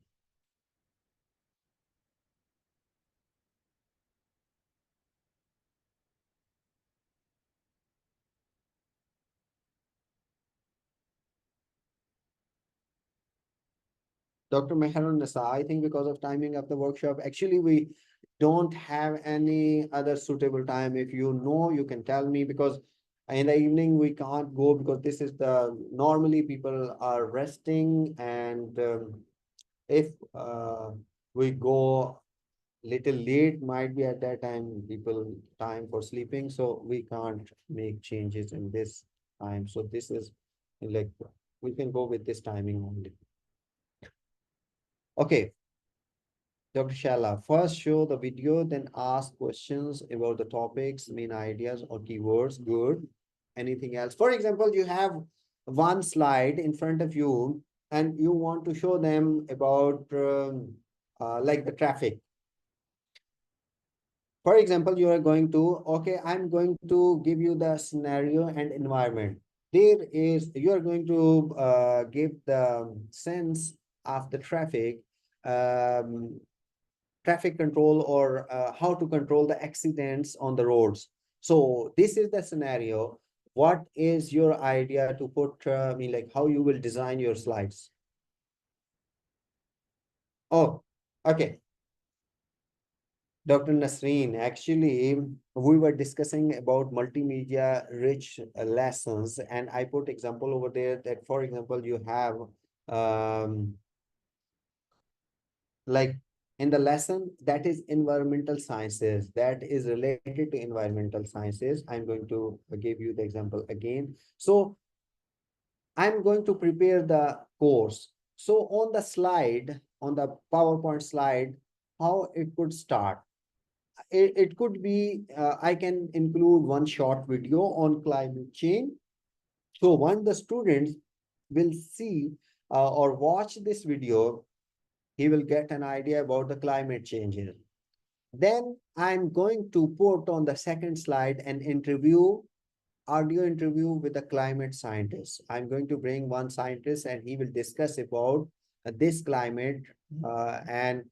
S1: Dr. Mehrun Nisa, I think because of timing of the workshop, actually we don't have any other suitable time. If you know, you can tell me, because in the evening we can't go, because this is the normally people are resting, and if we go little late, might be at that time people time for sleeping, so we can't make changes in this time. So this is like, we can go with this timing only. Okay, Dr. Shala, first show the video, then ask questions about the topics, main ideas or keywords. Good. Anything else? For example, you have one slide in front of you and you want to show them about like the traffic. For example, you are going to, okay, I'm going to give you the scenario and environment. You are going to give the sense of the um, traffic control, or how to control the accidents on the roads. So this is the scenario. What is your idea to put, I mean, like how you will design your slides? Oh, okay. Dr. Nasreen, actually, we were discussing about multimedia rich lessons, and I put example over there that, for example, you have um, like in the lesson that is environmental sciences, that is related to environmental sciences. I'm going to give you the example again. So I'm going to prepare the course. So on the slide, on the PowerPoint slide, how it could start. It could be, I can include one short video on climate change. So once the students will see or watch this video, he will get an idea about the climate changes. Then I'm going to put on the second slide an audio interview with a climate scientist. I'm going to bring one scientist and he will discuss about this climate. And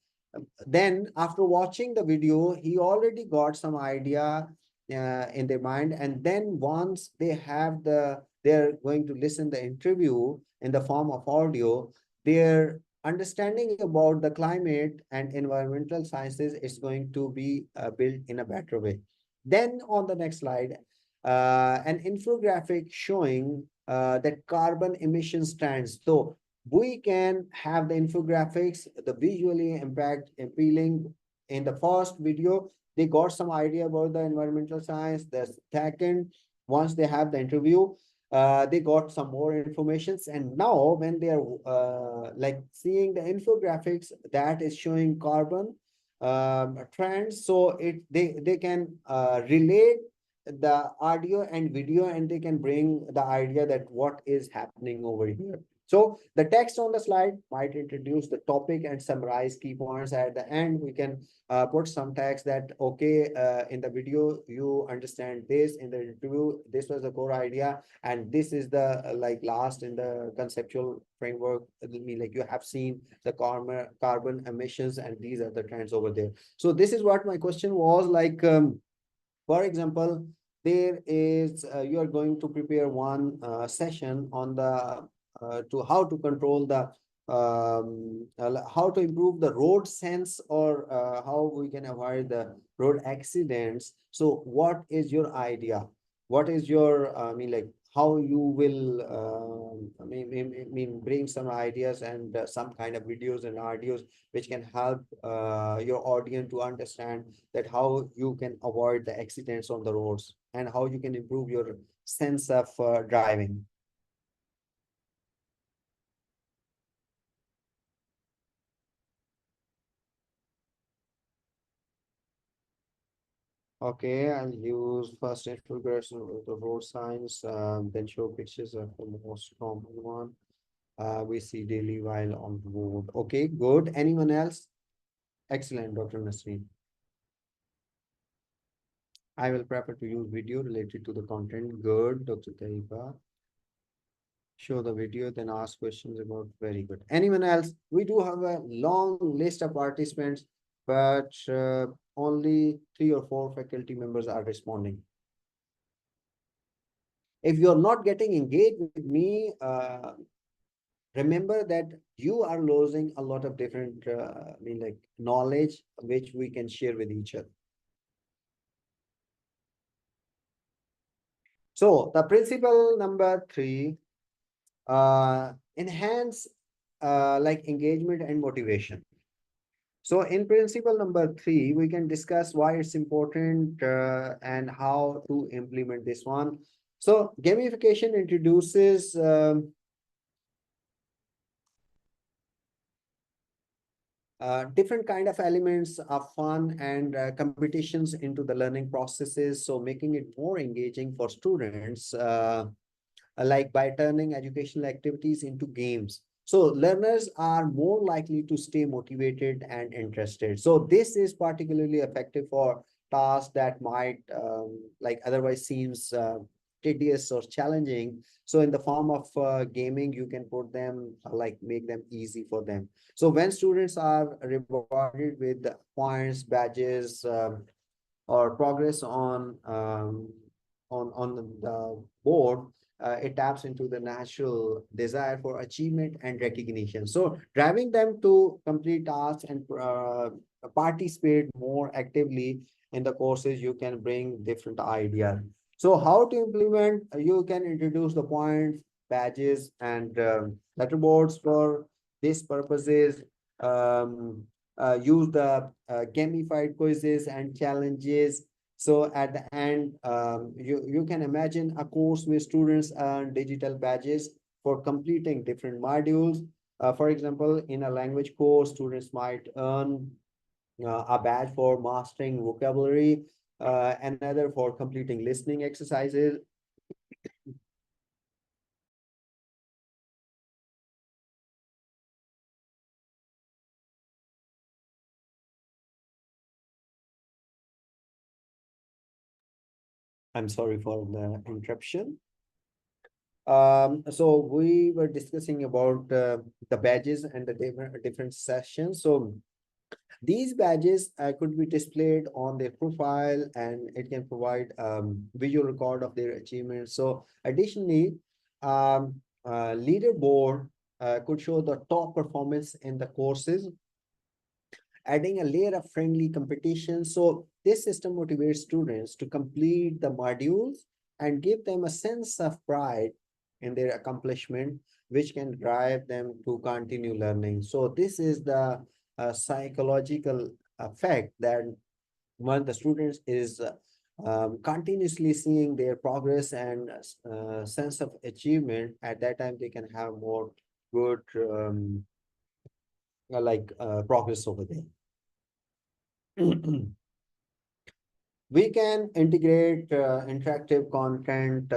S1: then after watching the video, he already got some idea in their mind. And then once they're going to listen the interview in the form of audio, their understanding about the climate and environmental sciences is going to be built in a better way. Then on the next slide, an infographic showing that carbon emissions trends. So we can have the infographics, the visually impact appealing. In the first video, they got some idea about the environmental science. The second, once they have the interview, they got some more informations. And now when they are like seeing the infographics that is showing carbon trends, so they can relate the audio and video, and they can bring the idea that what is happening over here. So the text on the slide might introduce the topic and summarize key points. At the end, we can put some text that, okay, in the video, you understand this, in the interview, this was the core idea, and this is the like last in the conceptual framework. I mean, like you have seen the carbon emissions, and these are the trends over there. So this is what my question was like. For example, there is you are going to prepare one session on the to how to control the how to improve the road sense, or how we can avoid the road accidents. So what is your idea? What is your I mean, like how you will bring some ideas and some kind of videos and audios which can help your audience to understand that how you can avoid the accidents on the roads and how you can improve your sense of driving. Okay, I'll use first introduction of the road signs, then show pictures of the most common one we see daily while on the road. Okay, good. Anyone else? Excellent, Dr. Nasreen. I will prefer to use video related to the content. Good, Dr. Taiba. Show the video, then ask questions about. Very good. Anyone else? We do have a long list of participants, but only 3 or 4 faculty members are responding. If you're not getting engaged with me remember that you are losing a lot of different, like knowledge, which we can share with each other. So the principle number 3, enhance like engagement and motivation. So in principle number 3, we can discuss why it's important and how to implement this one. So gamification introduces different kind of elements of fun and competitions into the learning processes, so making it more engaging for students, like by turning educational activities into games. So learners are more likely to stay motivated and interested. So this is particularly effective for tasks that might like otherwise seems tedious or challenging. So in the form of gaming, you can put them like make them easy for them. So when students are rewarded with points, badges, or progress on the board, it taps into the natural desire for achievement and recognition. So driving them to complete tasks and participate more actively in the courses, you can bring different ideas. So how to implement, you can introduce the points, badges, and letterboards for these purposes. Use the gamified quizzes and challenges. So at the end, you can imagine a course where students earn digital badges for completing different modules. For example, in a language course, students might earn a badge for mastering vocabulary, another for completing listening exercises. I'm sorry for the interruption. So we were discussing about the badges and the different sessions. So these badges could be displayed on their profile, and it can provide visual record of their achievements. So additionally, leaderboard could show the top performance in the courses, adding a layer of friendly competition. So this system motivates students to complete the modules and give them a sense of pride in their accomplishment, which can drive them to continue learning. So this is the psychological effect that when the students is continuously seeing their progress and sense of achievement, at that time they can have more good progress over there. We can integrate interactive content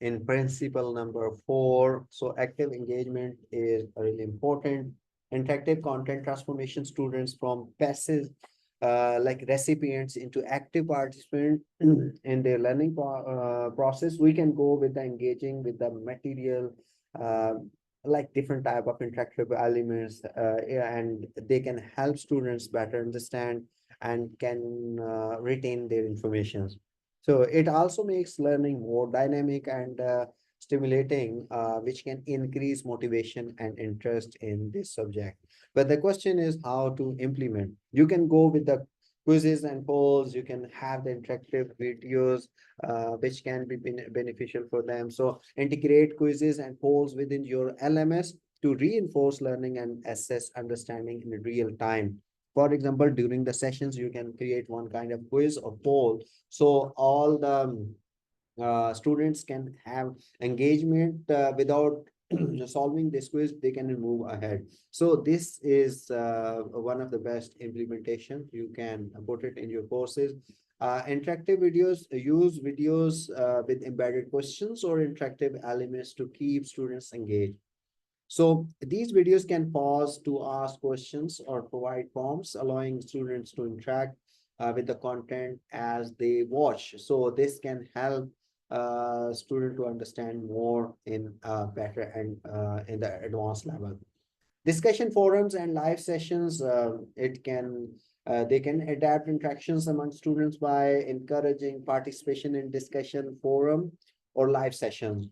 S1: in principle number 4. So active engagement is really important. Interactive content transformation students from passive like recipients into active participants in their learning process. We can go with the engaging with the material, uh, like different type of interactive elements, yeah, and they can help students better understand and can retain their information. So it also makes learning more dynamic and stimulating, which can increase motivation and interest in this subject. But the question is how to implement. You can go with the quizzes and polls. You can have the interactive videos, which can be beneficial for them. So integrate quizzes and polls within your LMS to reinforce learning and assess understanding in real time. For example, during the sessions, you can create one kind of quiz or poll. So all the students can have engagement without solving this quiz, they can move ahead. So this is one of the best implementation. You can put it in your courses. Interactive videos, use videos with embedded questions or interactive elements to keep students engaged. So these videos can pause to ask questions or provide prompts, allowing students to interact with the content as they watch. So this can help student to understand more in better and in the advanced level. Discussion forums and live sessions, they can adapt interactions among students by encouraging participation in discussion forum or live sessions.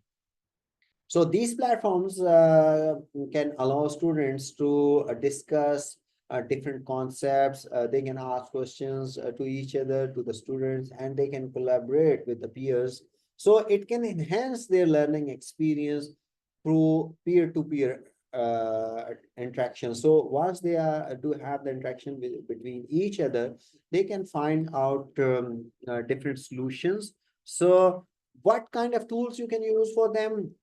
S1: So these platforms can allow students to discuss different concepts. They can ask questions to each other, to the students, and they can collaborate with the peers. So it can enhance their learning experience through peer-to-peer interaction. So once they do have the interaction between each other, they can find out different solutions. So what kind of tools you can use for them?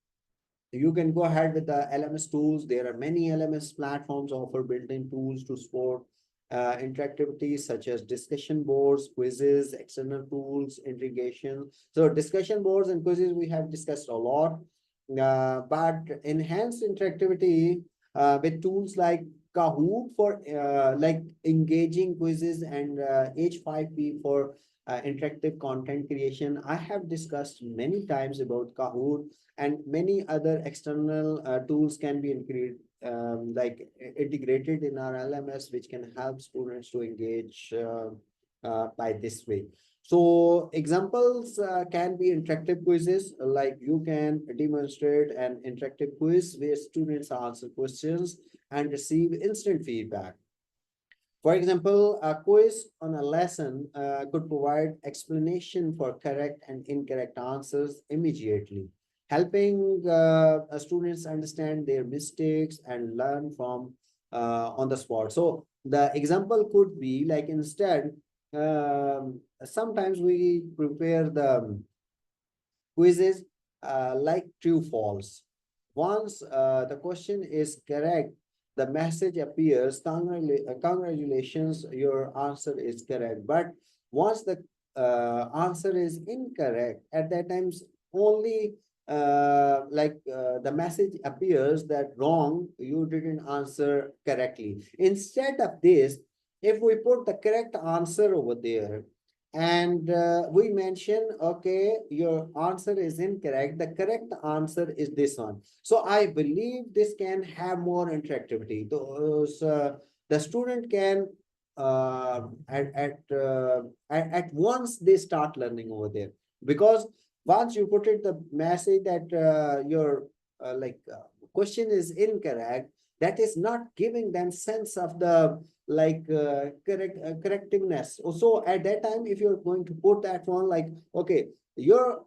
S1: You can go ahead with the LMS tools. There are many LMS platforms offer built-in tools to support interactivities such as discussion boards, quizzes, external tools, integration. So discussion boards and quizzes we have discussed a lot, but enhanced interactivity with tools like Kahoot for like engaging quizzes and H5P for interactive content creation. I have discussed many times about Kahoot, and many other external tools can be like integrated in our LMS, which can help students to engage by this way. So examples can be interactive quizzes, like you can demonstrate an interactive quiz where students answer questions and receive instant feedback. For example, a quiz on a lesson could provide explanation for correct and incorrect answers immediately, helping students understand their mistakes and learn from on the spot. So the example could be like, instead, sometimes we prepare the quizzes like true false. Once the question is correct, the message appears, congratulations, your answer is correct. But once the answer is incorrect, at that times only the message appears that wrong, you didn't answer correctly. Instead of this, if we put the correct answer over there, and we mention, okay, your answer is incorrect, the correct answer is this one. So I believe this can have more interactivity. Those the student can at once they start learning over there, because once you put it the message that your question is incorrect, that is not giving them sense of the correctiveness. Also at that time, if you're going to put that one like, okay, your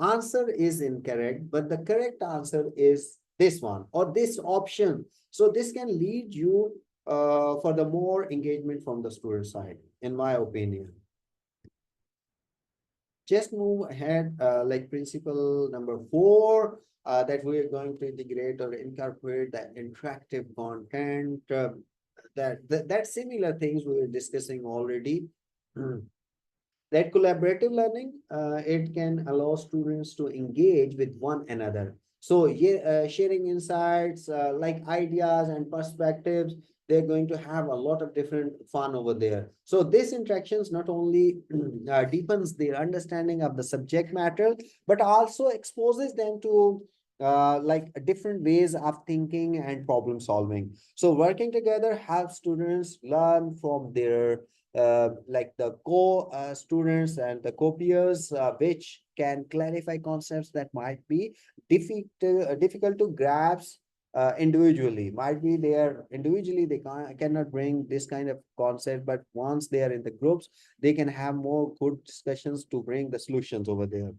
S1: answer is incorrect, but the correct answer is this one or this option. So this can lead you for the more engagement from the student side, in my opinion. Just move ahead, like principle number 4, that we are going to integrate or incorporate the interactive content. That similar things we were discussing already. That collaborative learning, it can allow students to engage with one another. So yeah, sharing insights, like ideas and perspectives, they're going to have a lot of different fun over there. So this interactions not only deepens their understanding of the subject matter, but also exposes them to different ways of thinking and problem solving. So working together helps students learn from their like the co-students and the co-peers, which can clarify concepts that might be difficult to grasp individually. Might be there individually, they cannot bring this kind of concept, but once they are in the groups, they can have more good discussions to bring the solutions over there.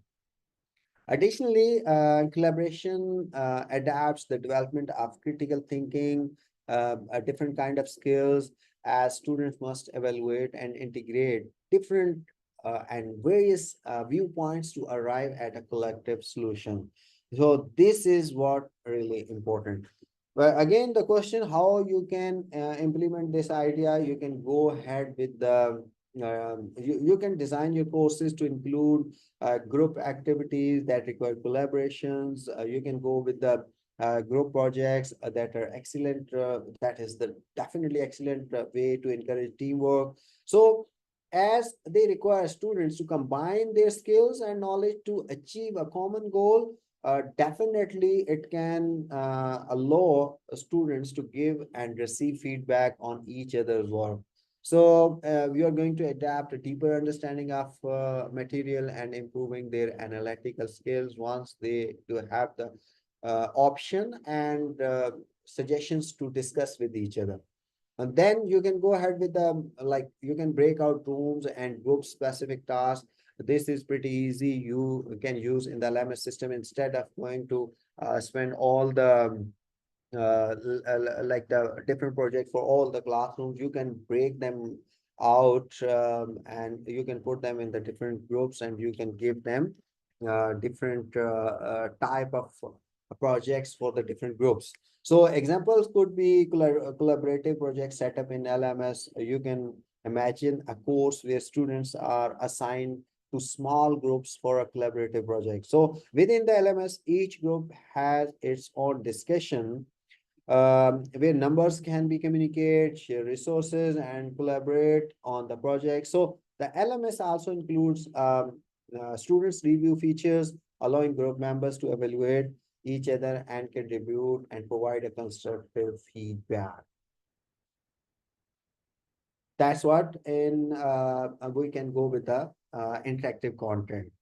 S1: Additionally, collaboration adapts the development of critical thinking, a different kind of skills, as students must evaluate and integrate different and various viewpoints to arrive at a collective solution. So this is what really important. But again, the question how you can implement this idea, you can go ahead with the you can design your courses to include group activities that require collaborations. You can go with the group projects that are excellent. That is the definitely excellent way to encourage teamwork. So as they require students to combine their skills and knowledge to achieve a common goal, definitely it can allow students to give and receive feedback on each other's work. So we are going to adapt a deeper understanding of material and improving their analytical skills once they do have the option and suggestions to discuss with each other. And then you can go ahead with the, like, you can break out rooms and group specific tasks. This is pretty easy. You can use in the LMS system instead of going to spend all the like the different project for all the classrooms. You can break them out and you can put them in the different groups and you can give them different type of projects for the different groups. So examples could be collaborative projects set up in LMS. You can imagine a course where students are assigned to small groups for a collaborative project. So within the LMS, each group has its own discussion where numbers can be communicated, share resources, and collaborate on the project. So the LMS also includes students review features, allowing group members to evaluate each other and contribute and provide a constructive feedback. That's what in we can go with the interactive content.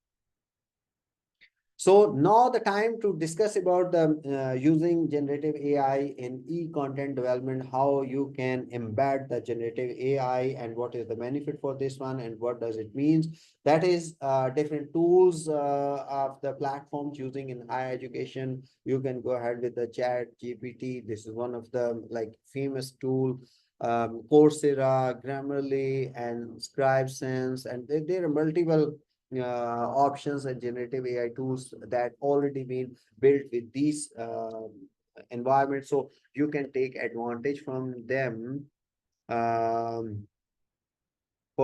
S1: So now the time to discuss about the using generative AI in e-content development, how you can embed the generative AI and what is the benefit for this one and what does it means. That is different tools of the platforms using in higher education. You can go ahead with the Chat GPT. This is one of the like famous tool. Coursera, Grammarly, and ScribeSense, and there are multiple options and generative AI tools that already been built with these environments. So you can take advantage from them for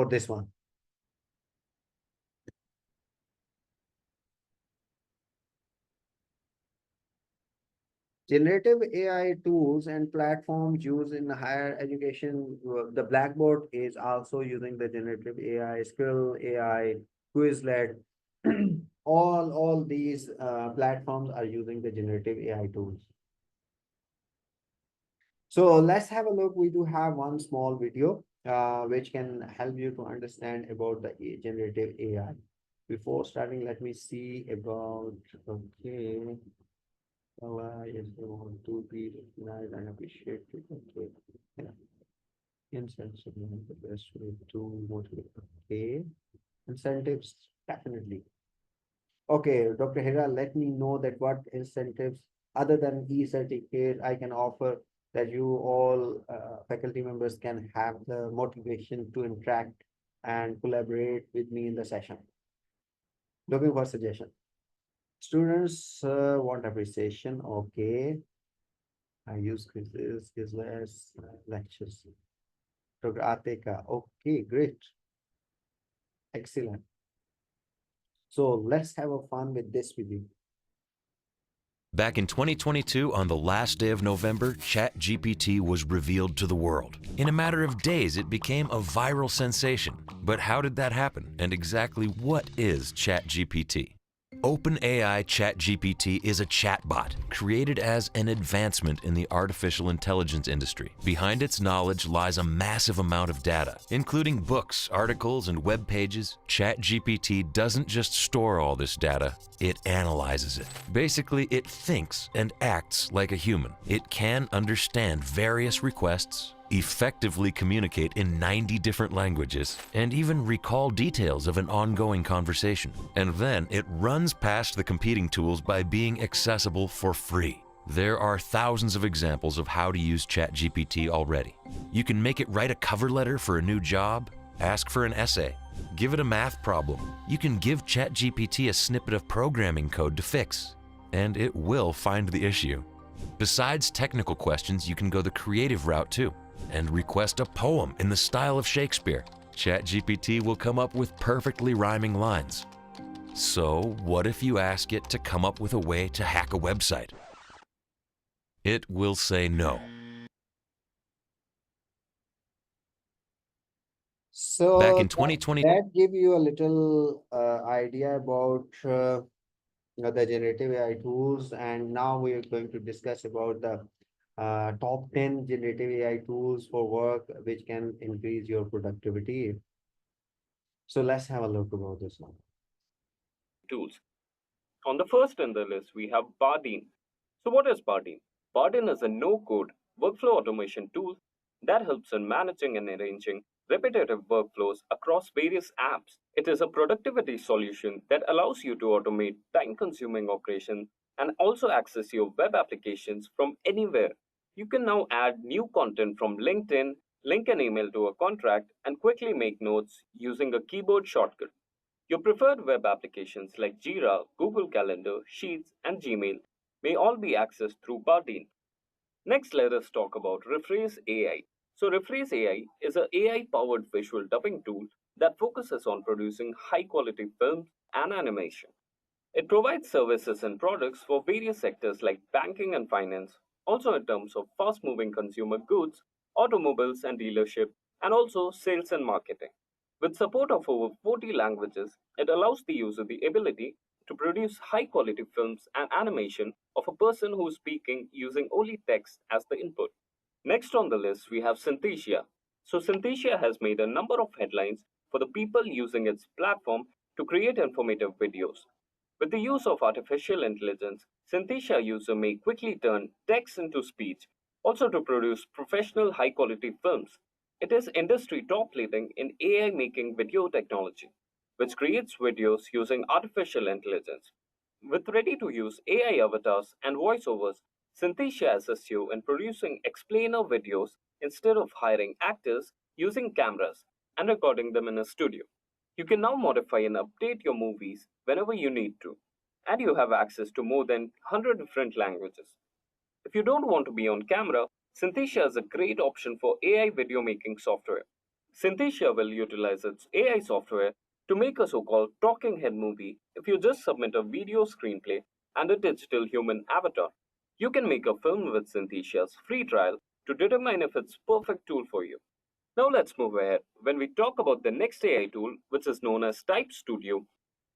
S1: this one. Generative AI tools and platforms used in higher education. The Blackboard is also using the generative AI, Skill AI, Quizlet. All these platforms are using the generative AI tools. So let's have a look. We do have one small video which can help you to understand about the generative AI. Before starting, let me see about, okay. Yes, I want to be recognized and appreciated. Okay. Yeah. Incentives, the best way to motivate. Okay. Incentives, definitely. Okay, Dr. Hira, let me know that what incentives other than e-certificate I can offer that you all faculty members can have the motivation to interact and collaborate with me in the session. Looking for suggestion. Students want appreciation. Okay. I use quizzes, Quizless, lectures. Dr. Atika. Okay, great. Excellent. So let's have a fun with this video.
S2: Back in 2022, on the last day of November, ChatGPT was revealed to the world. In a matter of days, it became a viral sensation. But how did that happen? And exactly what is ChatGPT? OpenAI ChatGPT is a chatbot created as an advancement in the artificial intelligence industry. Behind its knowledge lies a massive amount of data, including books, articles, and web pages. ChatGPT doesn't just store all this data, it analyzes it. Basically, it thinks and acts like a human. It can understand various requests, effectively communicate in 90 different languages, and even recall details of an ongoing conversation. And then it runs past the competing tools by being accessible for free. There are thousands of examples of how to use ChatGPT already. You can make it write a cover letter for a new job, ask for an essay, give it a math problem. You can give ChatGPT a snippet of programming code to fix, and it will find the issue. Besides technical questions, you can go the creative route too, and request a poem in the style of Shakespeare. ChatGPT will come up with perfectly rhyming lines. So, what if you ask it to come up with a way to hack a website? It will say no.
S1: So
S2: Back in 2020,
S1: that give you a little idea about the generative AI tools, and now we are going to discuss about the top 10 generative AI tools for work which can increase your productivity. So let's have a look about this one.
S3: Tools. On the first in the list, we have Bardeen. So, what is Bardeen? Bardeen is a no code workflow automation tool that helps in managing and arranging repetitive workflows across various apps. It is a productivity solution that allows you to automate time consuming operations and also access your web applications from anywhere. You can now add new content from LinkedIn, link an email to a contract, and quickly make notes using a keyboard shortcut. Your preferred web applications like Jira, Google Calendar, Sheets, and Gmail may all be accessed through Bardeen. Next, let us talk about Rephrase AI. So, Rephrase AI is an AI powered visual dubbing tool that focuses on producing high quality films and animation. It provides services and products for various sectors like banking and finance, also in terms of fast moving consumer goods, automobiles and dealership, and also sales and marketing. With support of over 40 languages, it allows the user the ability to produce high quality films and animation of a person who is speaking using only text as the input. Next on the list, we have Synthesia. So, Synthesia has made a number of headlines for the people using its platform to create informative videos. With the use of artificial intelligence, Synthesia user may quickly turn text into speech, also to produce professional high quality films. It is industry top leading in AI making video technology, which creates videos using artificial intelligence. With ready to use AI avatars and voiceovers, Synthesia assists you in producing explainer videos instead of hiring actors using cameras and recording them in a studio. You can now modify and update your movies whenever you need to, and you have access to more than 100 different languages. If you don't want to be on camera, Synthesia is a great option for AI video making software. Synthesia will utilize its AI software to make a so called talking head movie if you just submit a video screenplay and a digital human avatar. You can make a film with Synthesia's free trial to determine if it's perfect tool for you. Now let's move ahead when we talk about the next AI tool, which is known as Type Studio.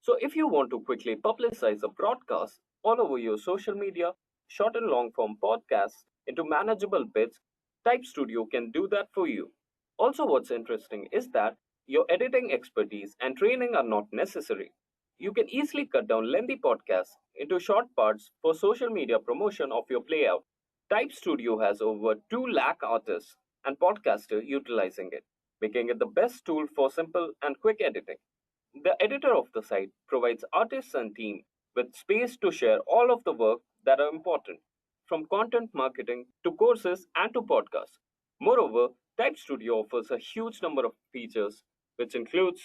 S3: So if you want to quickly publicize a broadcast all over your social media, short and long form podcasts into manageable bits, Type Studio can do that for you. Also, what's interesting is that your editing expertise and training are not necessary. You can easily cut down lengthy podcasts into short parts for social media promotion of your playout. Type Studio has over 2 lakh artists and podcasters utilizing it, making it the best tool for simple and quick editing. The editor of the site provides artists and team with space to share all of the work that are important, from content marketing to courses and to podcasts. Moreover, Type Studio offers a huge number of features, which includes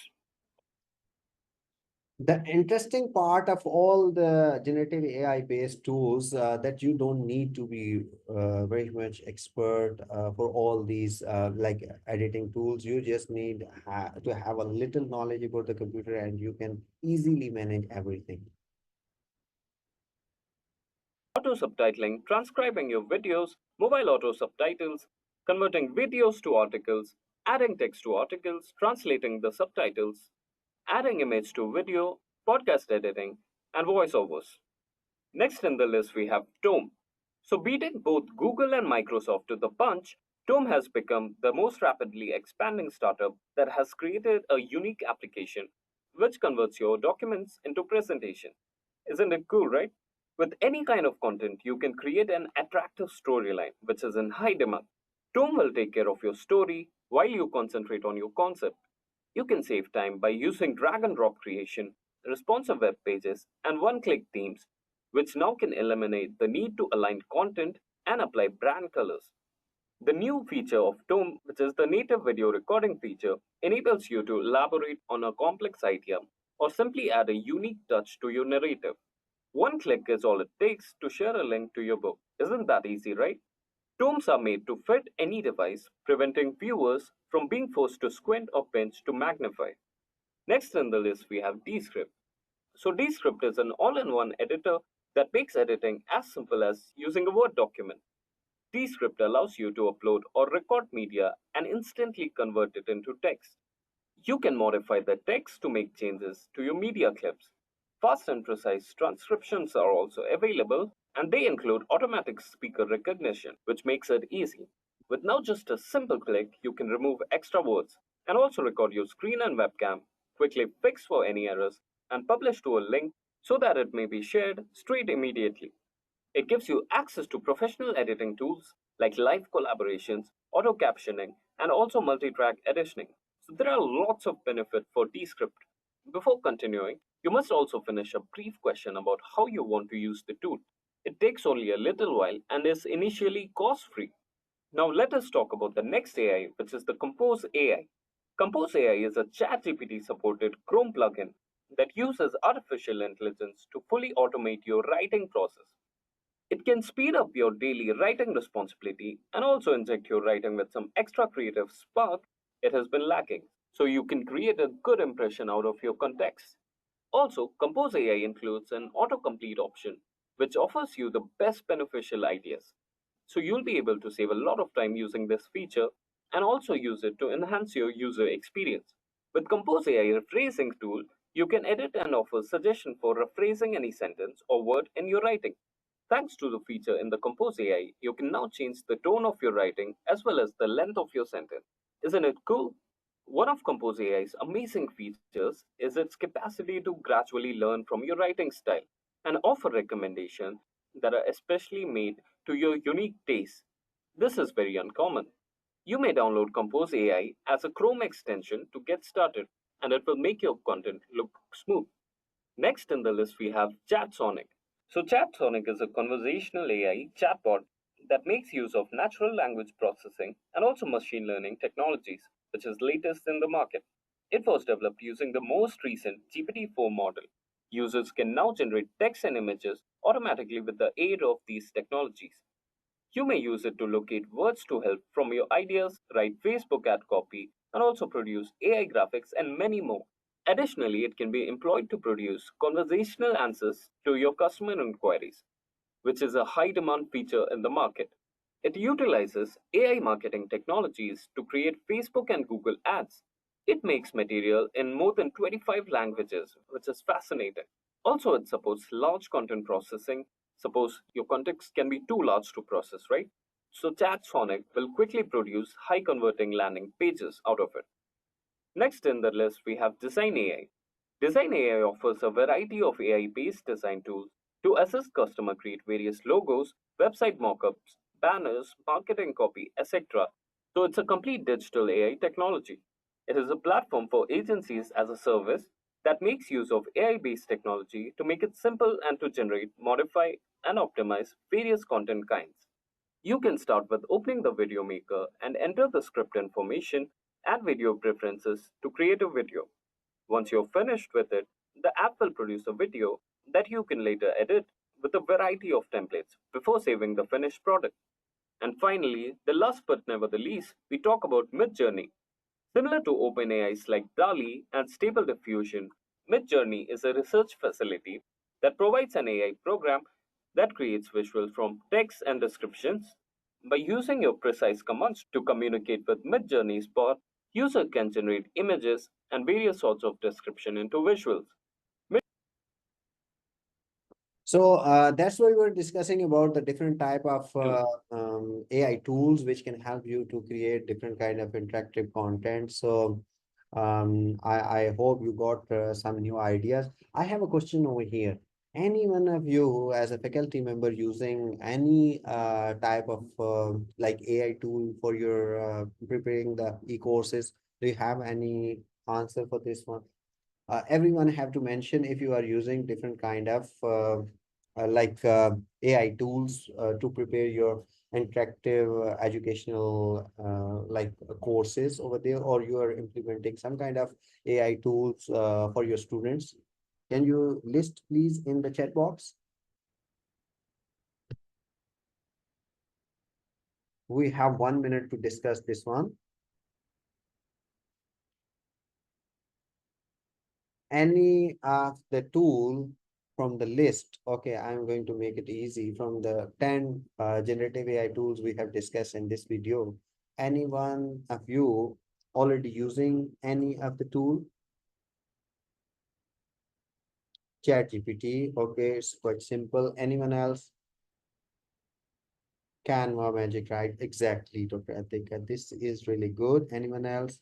S1: The interesting part of all the generative AI based tools that you don't need to be very much expert for all these like editing tools. You just need to have a little knowledge about the computer and you can easily manage everything.
S3: auto subtitling, transcribing your videos, mobile auto subtitles, converting videos to articles, adding text to articles, translating the subtitles, adding image to video, podcast editing, and voiceovers. Next in the list, we have Tome. So, beating both Google and Microsoft to the punch, Tome has become the most rapidly expanding startup that has created a unique application which converts your documents into presentation. Isn't it cool, right? With any kind of content, you can create an attractive storyline which is in high demand. Tome will take care of your story while you concentrate on your concept. You can save time by using drag and drop creation, responsive web pages, and one click themes, which now can eliminate the need to align content and apply brand colors. The new feature of Tome, which is the native video recording feature, enables you to elaborate on a complex idea or simply add a unique touch to your narrative. One click is all it takes to share a link to your book. Isn't that easy, right? Tomes are made to fit any device, preventing viewers from being forced to squint or pinch to magnify. Next in the list, we have Descript. So, Descript is an all in one editor that makes editing as simple as using a Word document. Descript allows you to upload or record media and instantly convert it into text. You can modify the text to make changes to your media clips. Fast and precise transcriptions are also available, and they include automatic speaker recognition, which makes it easy. With now just a simple click, you can remove extra words and also record your screen and webcam, quickly fix for any errors, and publish to a link so that it may be shared straight immediately. It gives you access to professional editing tools like live collaborations, auto captioning, and also multi-track editing. So there are lots of benefits for Descript. Before continuing, you must also finish a brief question about how you want to use the tool. It takes only a little while and is initially cost-free. Now let us talk about the next AI, which is the Compose AI. Compose AI is a ChatGPT supported Chrome plugin that uses artificial intelligence to fully automate your writing process. It can speed up your daily writing responsibility and also inject your writing with some extra creative spark it has been lacking, so you can create a good impression out of your context. Also, Compose AI includes an autocomplete option, which offers you the best beneficial ideas. So you'll be able to save a lot of time using this feature and also use it to enhance your user experience. With Compose AI rephrasing tool, you can edit and offer suggestion for rephrasing any sentence or word in your writing. Thanks to the feature in the Compose AI, you can now change the tone of your writing as well as the length of your sentence. Isn't it cool? One of Compose AI's amazing features is its capacity to gradually learn from your writing style and offer recommendations that are especially made to your unique taste. This is very uncommon. You may download Compose AI as a Chrome extension to get started, and it will make your content look smooth. Next in the list, we have ChatSonic. So, ChatSonic is a conversational AI chatbot that makes use of natural language processing and also machine learning technologies, which is latest in the market. It was developed using the most recent GPT-4 model. Users can now generate text and images automatically with the aid of these technologies. You may use it to locate words to help from your ideas, write Facebook ad copy, and also produce AI graphics and many more. Additionally, it can be employed to produce conversational answers to your customer inquiries, which is a high demand feature in the market. It utilizes AI marketing technologies to create Facebook and Google ads. It makes material in more than 25 languages, which is fascinating. Also, it supports large content processing. Suppose your context can be too large to process, right? So, ChatSonic will quickly produce high converting landing pages out of it. Next in the list, we have Design AI. Design AI offers a variety of AI based design tools to assist customer create various logos, website mockups, banners, marketing copy, etc. So it's a complete digital AI technology. It is a platform for agencies as a service that makes use of AI based technology to make it simple and to generate, modify, and optimize various content kinds. You can start with opening the video maker and enter the script information and video preferences to create a video. Once you're finished with it, the app will produce a video that you can later edit with a variety of templates before saving the finished product. And finally, the last but never the least, we talk about Midjourney. Similar to OpenAI's like DALI and Stable Diffusion, Midjourney is a research facility that provides an AI program that creates visuals from text and descriptions. By using your precise commands to communicate with Midjourney's bot, user can generate images and various sorts of description into visuals.
S1: So that's why we were discussing about the different type of AI tools which can help you to create different kind of interactive content. So I hope you got some new ideas. I have a question over here. Any one of you as a faculty member using any type of like AI tool for your preparing the e-courses? Do you have any answer for this one? Everyone have to mention if you are using different kind of AI tools to prepare your interactive educational courses over there, or you are implementing some kind of AI tools for your students. Can you list please in the chat box? We have 1 minute to discuss this one. Any of the tool from the list, okay, I'm going to make it easy. From the 10 generative AI tools we have discussed in this video, any one of you already using any of the tool? ChatGPT, okay, it's quite simple. Anyone else? Canva magic, right? Exactly, Dr. Atika. This is really good. Anyone else?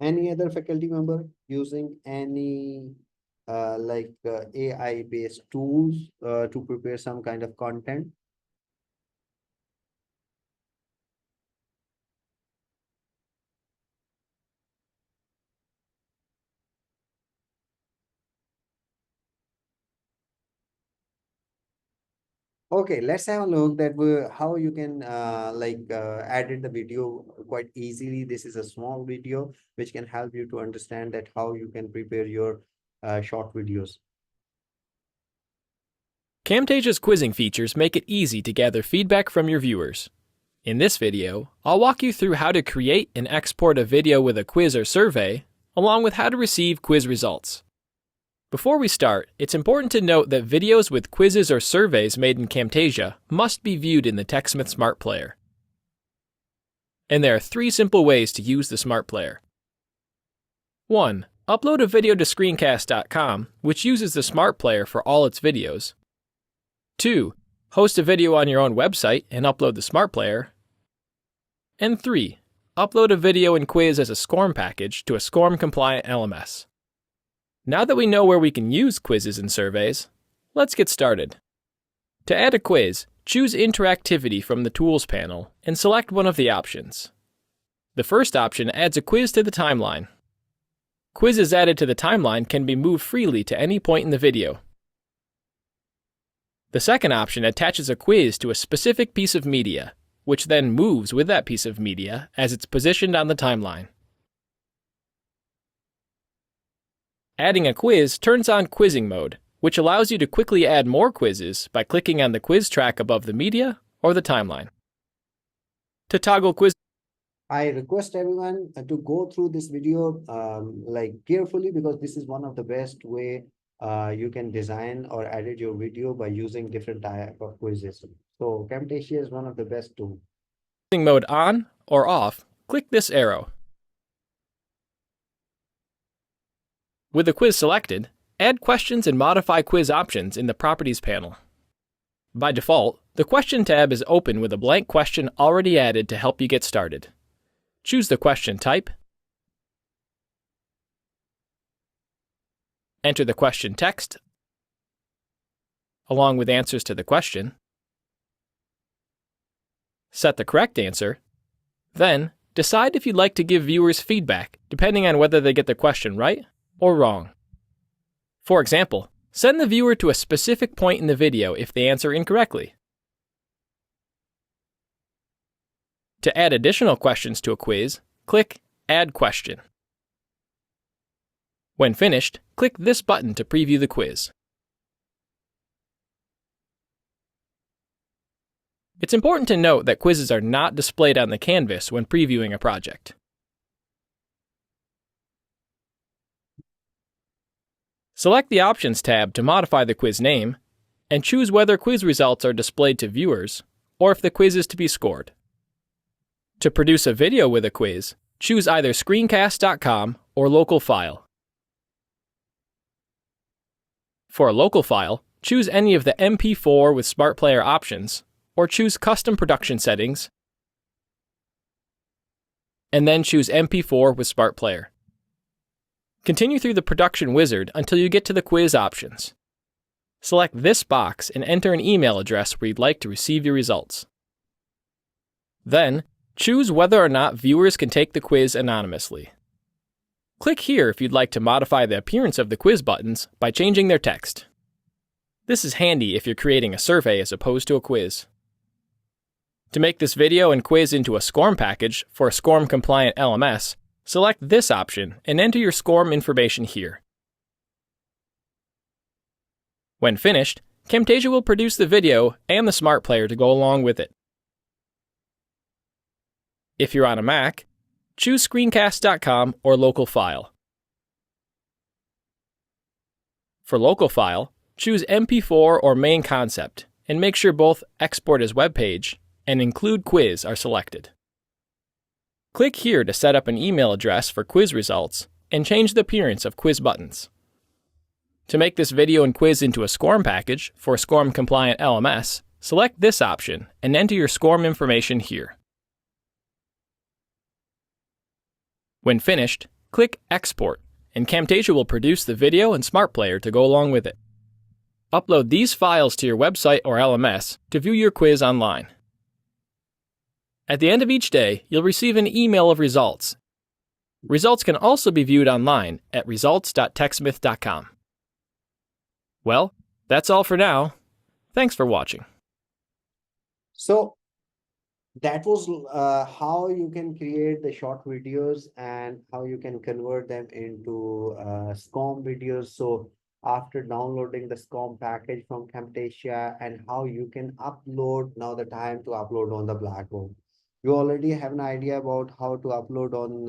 S1: Any other faculty member using any AI-based tools to prepare some kind of content? Okay, let's have a look that how you can edit the video quite easily. This is a small video which can help you to understand that how you can prepare your short videos.
S4: Camtasia's quizzing features make it easy to gather feedback from your viewers. In this video, I'll walk you through how to create and export a video with a quiz or survey, along with how to receive quiz results. Before we start, it's important to note that videos with quizzes or surveys made in Camtasia must be viewed in the TechSmith Smart Player. And there are 3 simple ways to use the Smart Player. 1. Upload a video to screencast.com, which uses the Smart Player for all its videos. 2. Host a video on your own website and upload the Smart Player. And 3. Upload a video and quiz as a SCORM package to a SCORM-compliant LMS. Now that we know where we can use quizzes and surveys, let's get started. To add a quiz, choose Interactivity from the Tools panel and select one of the options. The first option adds a quiz to the timeline. Quizzes added to the timeline can be moved freely to any point in the video. The second option attaches a quiz to a specific piece of media, which then moves with that piece of media as it's positioned on the timeline. Adding a quiz turns on quizzing mode, which allows you to quickly add more quizzes by clicking on the quiz track above the media or the timeline. To toggle quiz,
S1: I request everyone to go through this video carefully, because this is one of the best way you can design or edit your video by using different type of quizzes. So Camtasia is one of the best tools.
S4: quizzing mode on or off, click this arrow. With the quiz selected, add questions and modify quiz options in the Properties panel. By default, the Question tab is open with a blank question already added to help you get started. Choose the question type. Enter the question text, along with answers to the question. Set the correct answer. Then, decide if you'd like to give viewers feedback, depending on whether they get the question right or wrong. For example, send the viewer to a specific point in the video if they answer incorrectly. To add additional questions to a quiz, click Add Question. When finished, click this button to preview the quiz. It's important to note that quizzes are not displayed on the canvas when previewing a project. Select the Options tab to modify the quiz name, and choose whether quiz results are displayed to viewers, or if the quiz is to be scored. To produce a video with a quiz, choose either screencast.com or local file. For a local file, choose any of the MP4 with Smart Player options, or choose Custom Production Settings, and then choose MP4 with Smart Player. Continue through the production wizard until you get to the quiz options. Select this box and enter an email address where you'd like to receive your results. Then, choose whether or not viewers can take the quiz anonymously. Click here if you'd like to modify the appearance of the quiz buttons by changing their text. This is handy if you're creating a survey as opposed to a quiz. To make this video and quiz into a SCORM package for a SCORM-compliant LMS, select this option and enter your SCORM information here. When finished, Camtasia will produce the video and the Smart Player to go along with it. If you're on a Mac, choose screencast.com or local file. For local file, choose MP4 or main concept and make sure both Export as Web Page and Include Quiz are selected. Click here to set up an email address for quiz results and change the appearance of quiz buttons. To make this video and quiz into a SCORM package for a SCORM-compliant LMS, select this option and enter your SCORM information here. When finished, click Export, and Camtasia will produce the video and Smart Player to go along with it. Upload these files to your website or LMS to view your quiz online. At the end of each day, you'll receive an email of results. Results can also be viewed online at results.techsmith.com. Well, that's all for now. Thanks for watching.
S1: So that was how you can create the short videos and how you can convert them into SCORM videos. So after downloading the SCORM package from Camtasia, and how you can upload, now the time to upload on the Blackboard. You already have an idea about how to upload on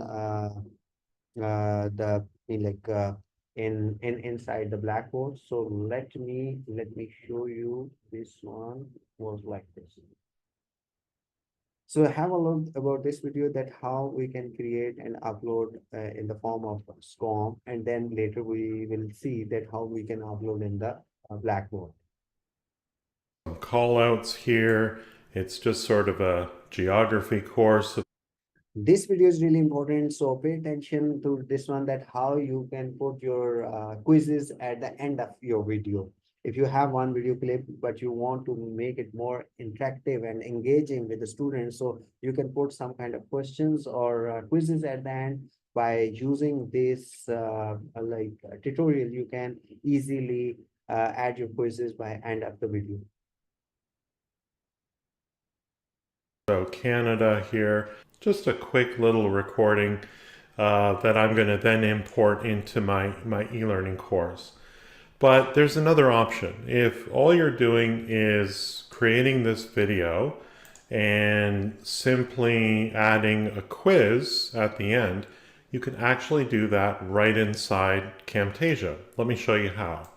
S1: inside the Blackboard. So let me show you. This one was like this. So have a look about this video, that how we can create and upload in the form of SCORM, and then later we will see that how we can upload in the Blackboard.
S5: Call outs here. It's just sort of a geography course.
S1: This video is really important, so pay attention to this one, that how you can put your quizzes at the end of your video. If you have one video clip, but you want to make it more interactive and engaging with the students, so you can put some kind of questions or quizzes at the end. By using this tutorial, you can easily add your quizzes by end of the video.
S5: So Canada here, just a quick little recording that I'm going to then import into my e-learning course. But there's another option. If all you're doing is creating this video and simply adding a quiz at the end, you can actually do that right inside Camtasia. Let me show you how.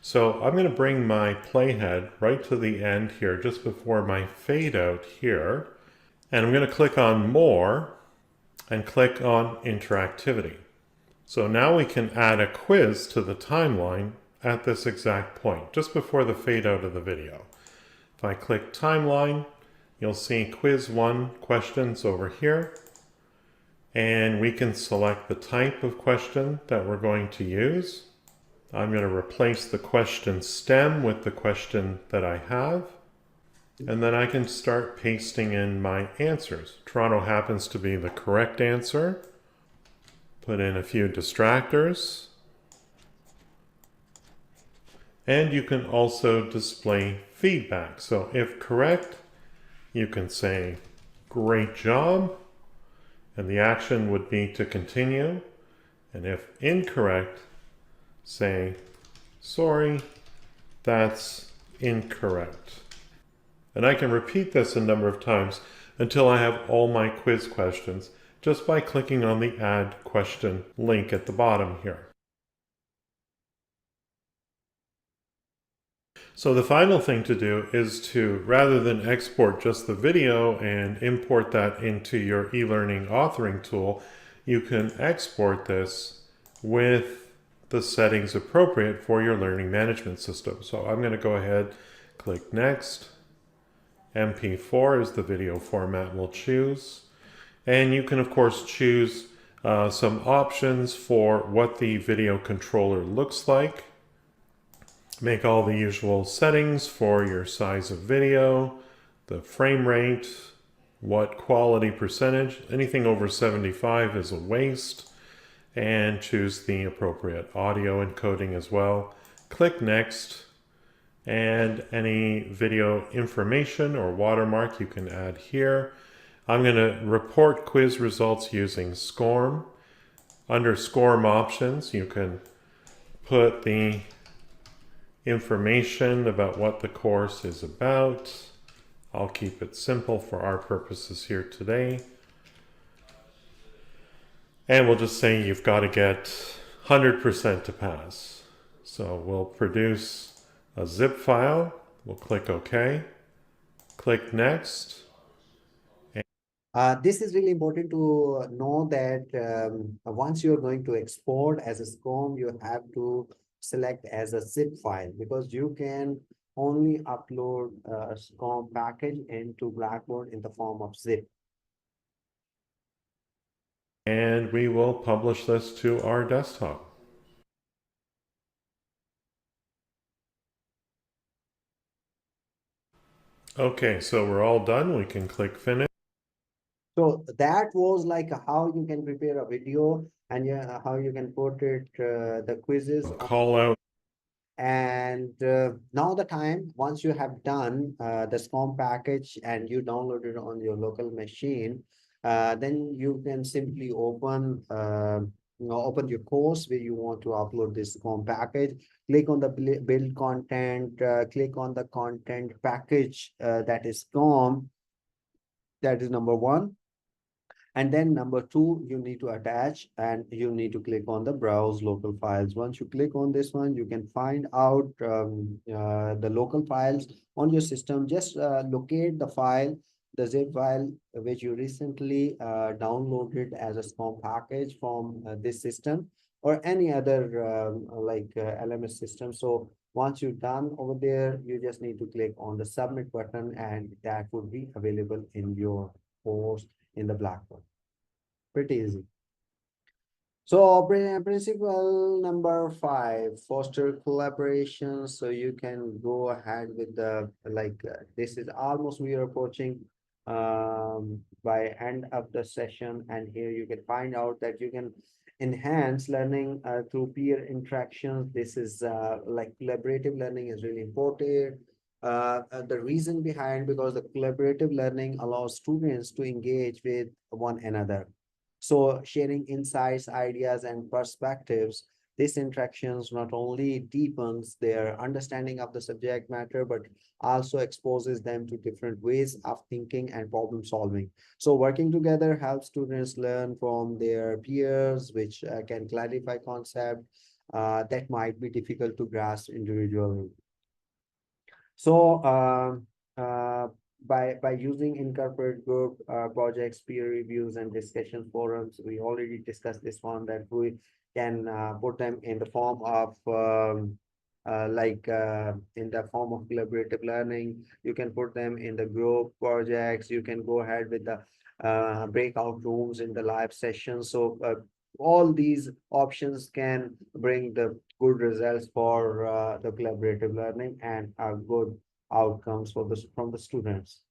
S5: So I'm going to bring my playhead right to the end here, just before my fade out here. And I'm going to click on More and click on Interactivity. So now we can add a quiz to the timeline at this exact point, just before the fade out of the video. If I click Timeline, you'll see Quiz 1 questions over here. And we can select the type of question that we're going to use. I'm going to replace the question stem with the question that I have. And then I can start pasting in my answers. Toronto happens to be the correct answer. Put in a few distractors. And you can also display feedback. So if correct, you can say, great job. And the action would be to continue. And if incorrect, say, sorry, that's incorrect. And I can repeat this a number of times until I have all my quiz questions, just by clicking on the Add Question link at the bottom here. So the final thing to do is to, rather than export just the video and import that into your e-learning authoring tool, you can export this with the settings appropriate for your learning management system. So I'm going to go ahead, click Next. MP4 is the video format we'll choose. And you can, of course, choose some options for what the video controller looks like. Make all the usual settings for your size of video, the frame rate, what quality percentage. Anything over 75 is a waste. And choose the appropriate audio encoding as well. Click Next. And any video information or watermark you can add here. I'm going to report quiz results using SCORM. Under SCORM options, you can put the information about what the course is about. I'll keep it simple for our purposes here today. And we'll just say you've got to get 100% to pass. So we'll produce a zip file. We'll click OK. Click Next.
S1: This is really important to know that once you're going to export as a SCOM, you have to select as a zip file, because you can only upload a SCOM package into Blackboard in the form of zip.
S5: And we will publish this to our desktop. Okay, so we're all done. We can click finish.
S1: So that was like how you can prepare a video, and how you can put it, the quizzes.
S5: Call out.
S1: And now the time, once you have done the SCOM package and you download it on your local machine, then you can simply open your course where you want to upload this SCOM package. Click on the build content, click on the content package that is SCOM. That is number one. And then number two, you need to attach, and you need to click on the browse local files. Once you click on this one, you can find out the local files on your system. Just locate the file, the zip file, which you recently downloaded as a small package from this system or any other LMS system. So once you're done over there, you just need to click on the submit button, and that would be available in your course in the Blackboard. Pretty easy. So principle number 5, foster collaboration. So you can go ahead with the this is almost, we are approaching by end of the session, and here you can find out that you can enhance learning through peer interactions. This is like collaborative learning is really important. The reason behind, because the collaborative learning allows students to engage with one another. So sharing insights, ideas, and perspectives, these interactions not only deepens their understanding of the subject matter, but also exposes them to different ways of thinking and problem solving. So working together helps students learn from their peers, which can clarify concepts that might be difficult to grasp individually. So by using incorporate group projects, peer reviews, and discussion forums, we already discussed this one, that we can put them in the form of in the form of collaborative learning. You can put them in the group projects. You can go ahead with the breakout rooms in the live sessions. So all these options can bring the good results for the collaborative learning and good outcomes for from the students.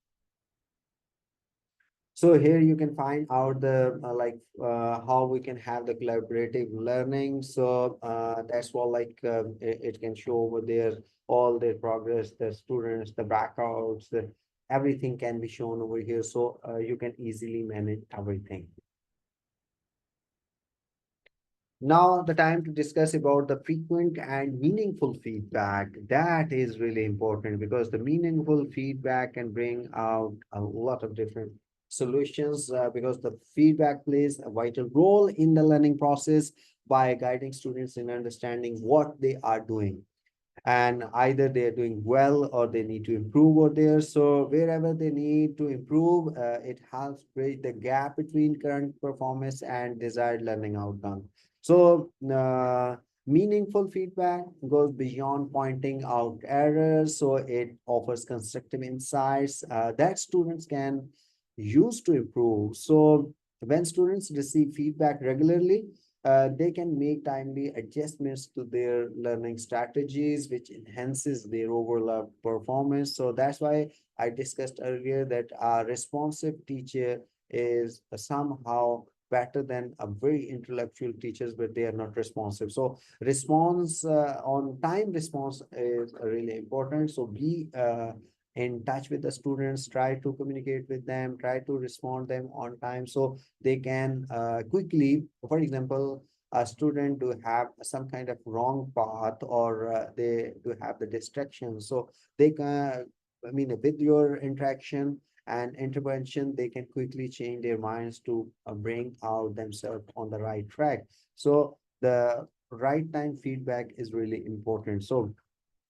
S1: So here you can find out the how we can have the collaborative learning. So that's what it can show over there all their progress, the students, the backouts, everything can be shown over here. So you can easily manage everything. Now the time to discuss about the frequent and meaningful feedback. That is really important, because the meaningful feedback can bring out a lot of different solutions, because the feedback plays a vital role in the learning process by guiding students in understanding what they are doing. And either they're doing well or they need to improve over there. So wherever they need to improve, it helps bridge the gap between current performance and desired learning outcome. So meaningful feedback goes beyond pointing out errors. So it offers constructive insights that students can use to improve. So when students receive feedback regularly, they can make timely adjustments to their learning strategies, which enhances their overall performance. So that's why I discussed earlier that a responsive teacher is somehow better than a very intellectual teachers, but they are not responsive. So response on time response is really important. So be in touch with the students, try to communicate with them, try to respond them on time, so they can quickly, for example, a student do have some kind of wrong path, or they do have the distraction. So they can, I mean, with your interaction and intervention, they can quickly change their minds to bring out themselves on the right track. So the right time feedback is really important. So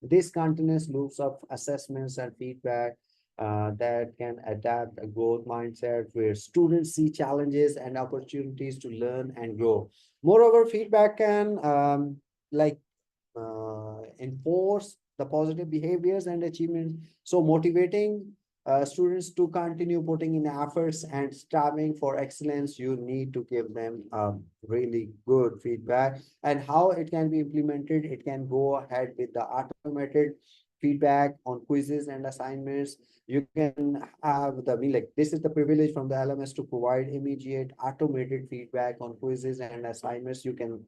S1: this continuous loops of assessments and feedback that can adapt a growth mindset where students see challenges and opportunities to learn and grow. Moreover, feedback can enforce the positive behaviors and achievements. So motivating students to continue putting in efforts and striving for excellence, you need to give them really good feedback. And how it can be implemented, it can go ahead with the automated feedback on quizzes and assignments. You can have the, this is the privilege from the LMS to provide immediate automated feedback on quizzes and assignments. You can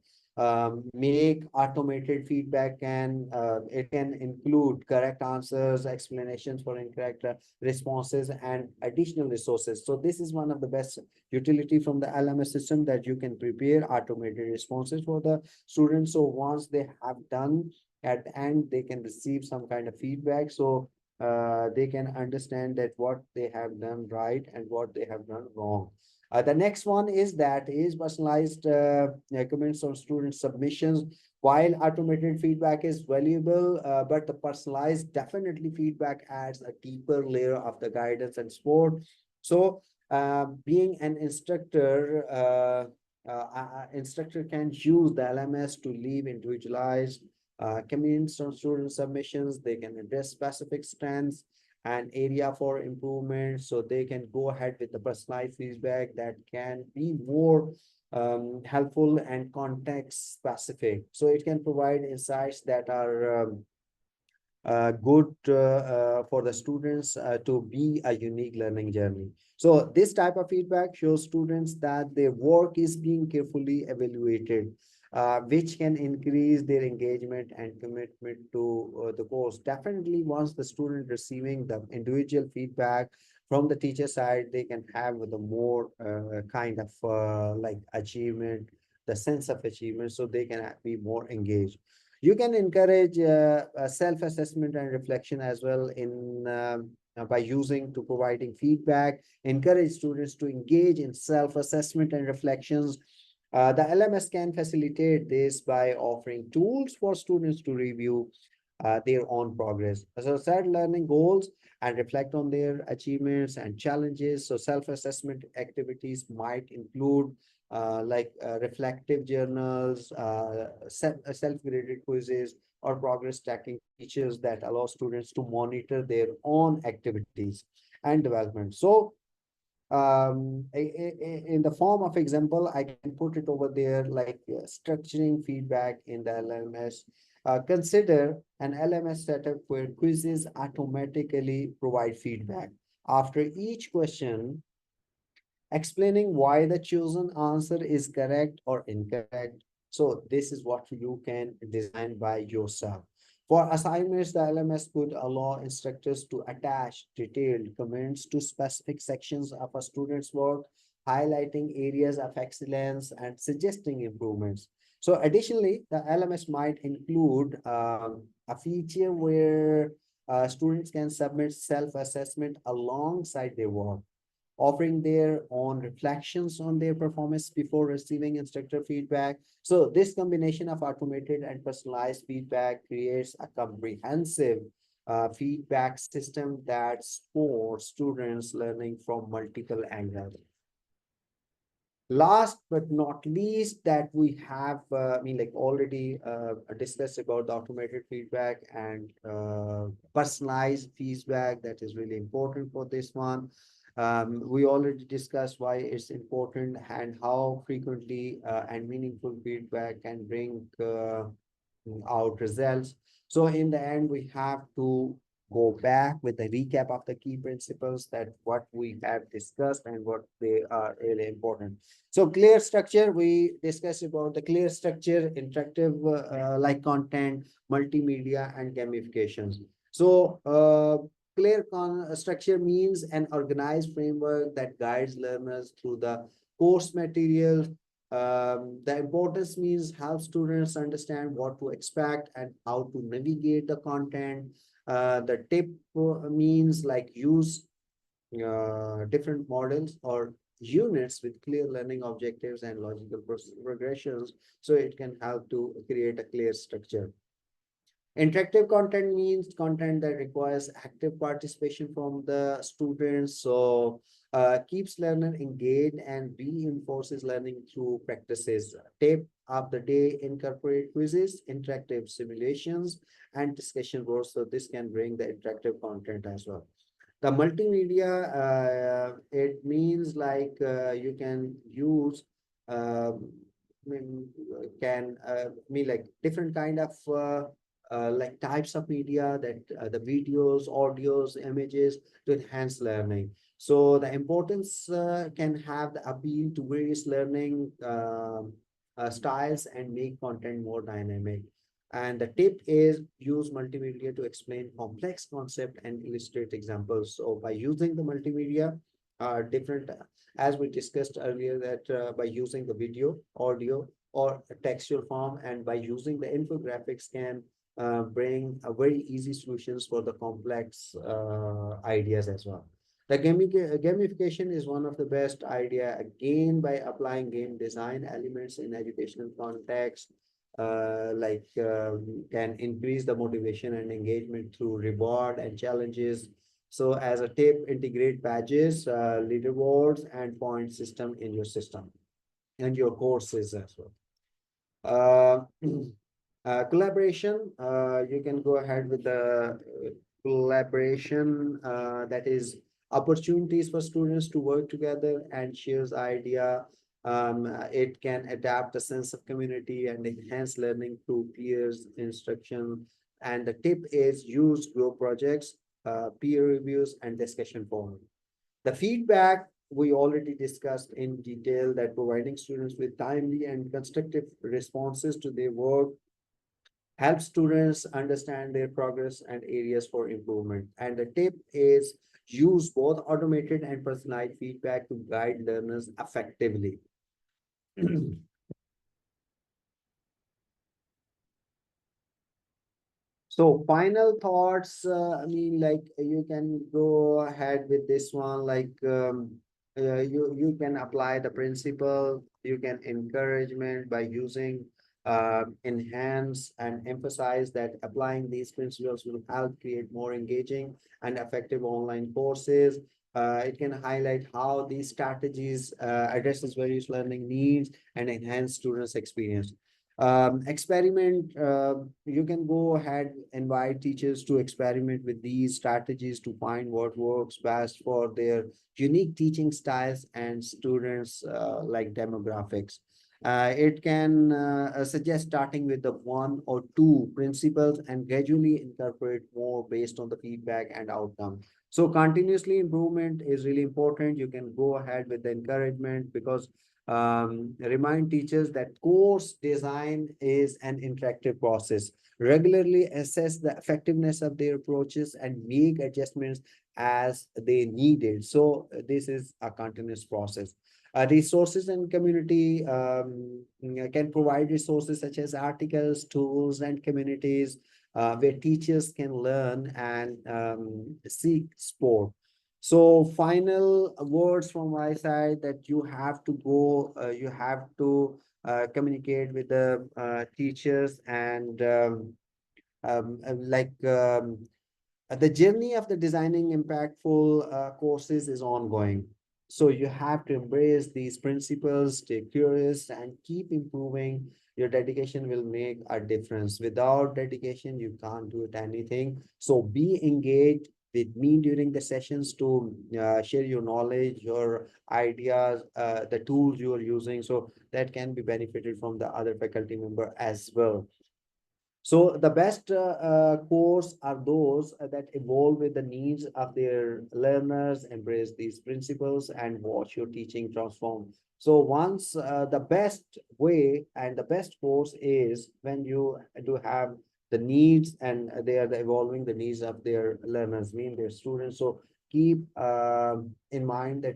S1: make automated feedback, and it can include correct answers, explanations for incorrect responses, and additional resources. So this is one of the best utility from the LMS system, that you can prepare automated responses for the students. So once they have done, at the end they can receive some kind of feedback, so they can understand that what they have done right and what they have done wrong. The next one is personalized comments on student submissions. While automated feedback is valuable, but the personalized definitely feedback adds a deeper layer of the guidance and support. So being an instructor, instructor can use the LMS to leave individualized comments on student submissions. They can address specific strengths and area for improvement, so they can go ahead with the personalized feedback that can be more helpful and context specific. So it can provide insights that are good for the students to be a unique learning journey. So this type of feedback shows students that their work is being carefully evaluated, which can increase their engagement and commitment to the course. Definitely, once the student receiving the individual feedback from the teacher side, they can have the more kind of achievement, the sense of achievement, so they can be more engaged. You can encourage self-assessment and reflection as well in by using to providing feedback. Encourage students to engage in self-assessment and reflections. The LMS can facilitate this by offering tools for students to review their own progress. So set learning goals and reflect on their achievements and challenges. So self-assessment activities might include reflective journals, self-graded quizzes, or progress tracking features that allow students to monitor their own activities and development. So in the form of example, I can put it over there, like structuring feedback in the LMS. Consider an LMS setup where quizzes automatically provide feedback after each question, explaining why the chosen answer is correct or incorrect. So this is what you can design by yourself. For assignments, the LMS could allow instructors to attach detailed comments to specific sections of a student's work, highlighting areas of excellence and suggesting improvements. So additionally, the LMS might include a feature where students can submit self-assessment alongside their work, offering their own reflections on their performance before receiving instructor feedback. So this combination of automated and personalized feedback creates a comprehensive feedback system that supports students learning from multiple angles. Last but not least, that we have, already discussed about the automated feedback and personalized feedback. That is really important for this one. We already discussed why it's important and how frequently and meaningful feedback can bring out results. So in the end, we have to go back with a recap of the key principles, that what we have discussed and what they are really important. So clear structure, we discussed about the clear structure, interactive like content, multimedia, and gamifications. So clear structure means an organized framework that guides learners through the course material. The importance means help students understand what to expect and how to navigate the content. The tip means like use different models or units with clear learning objectives and logical progressions, so it can help to create a clear structure. Interactive content means content that requires active participation from the students. So keeps learner engaged and reinforces learning through practices. Tip of the day: incorporate quizzes, interactive simulations, and discussion boards. So this can bring the interactive content as well. The multimedia, it means like you can use can mean like different kind of like types of media, that the videos, audios, images, to enhance learning. So the importance can have the appeal to various learning styles and make content more dynamic. And the tip is use multimedia to explain complex concept and illustrate examples. So by using the multimedia, different, as we discussed earlier, that by using the video, audio, or a textual form, and by using the infographics can bring a very easy solutions for the complex ideas as well. The gamification is one of the best idea, again, by applying game design elements in educational context, can increase the motivation and engagement through reward and challenges. So as a tip, integrate badges, leaderboards, and point system in your system and your courses as well. Collaboration, you can go ahead with the collaboration, that is opportunities for students to work together and share idea. It can adapt a sense of community and enhance learning through peers instruction. And the tip is use group projects, peer reviews, and discussion forum. The feedback we already discussed in detail, that providing students with timely and constructive responses to their work helps students understand their progress and areas for improvement. And the tip is use both automated and personalized feedback to guide learners effectively. So final thoughts, you can go ahead with this one, you can apply the principle, you can encouragement by using enhance and emphasize that applying these principles will help create more engaging and effective online courses. It can highlight how these strategies addresses various learning needs and enhance students' experience. Experiment, you can go ahead, invite teachers to experiment with these strategies to find what works best for their unique teaching styles and students like demographics. It can suggest starting with the one or two principles and gradually incorporate more based on the feedback and outcome. So continuously improvement is really important. You can go ahead with the encouragement, because remind teachers that course design is an interactive process. Regularly assess the effectiveness of their approaches and make adjustments as they needed. So this is a continuous process. Resources and community can provide resources such as articles, tools, and communities where teachers can learn and seek support. So final words from my side, that you have to go, you have to communicate with the teachers, and um, uh, like um, the journey of the designing impactful courses is ongoing. So you have to embrace these principles, stay curious, and keep improving. Your dedication will make a difference. Without dedication, you can't do it anything. So be engaged with me during the sessions to share your knowledge, your ideas, the tools you are using, so that can be benefited from the other faculty member as well. So the best course are those that evolve with the needs of their learners, embrace these principles, and watch your teaching transform. So once the best way and the best course is when you do have the needs, and they are evolving the needs of their learners, mean their students. So keep in mind that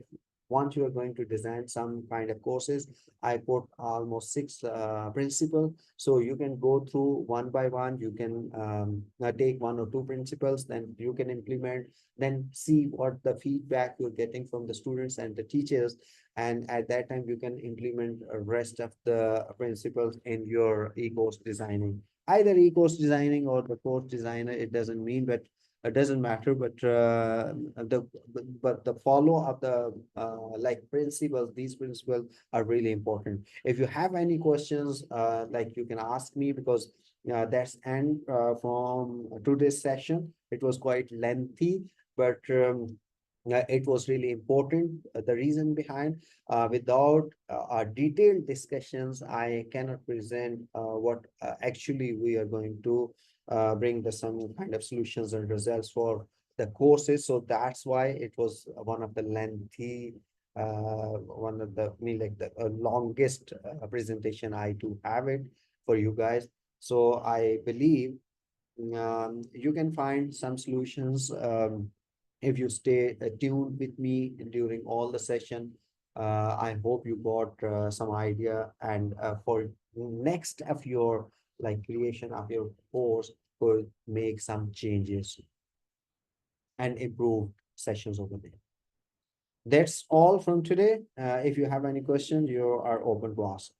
S1: once you are going to design some kind of courses, I put almost 6 principles. So you can go through one by one. You can take one or two principles, then you can implement, then see what the feedback you're getting from the students and the teachers. And at that time, you can implement the rest of the principles in your e-course designing. either e-course designing or the course designer, it doesn't mean, but it doesn't matter, but the follow of the like principles, these principles are really important. If you have any questions, like you can ask me, because that's end from today's session. It was quite lengthy, but it was really important. The reason behind, without detailed discussions, I cannot present what actually we are going to bring some kind of solutions and results for the courses. So that's why it was one of the lengthy, one of the like the longest presentation I do have it for you guys. So I believe you can find some solutions if you stay tuned with me during all the session. I hope you got some idea, and for next of your like creation of your course, could make some changes and improve sessions over there. That's all from today. If you have any questions, you are open to ask.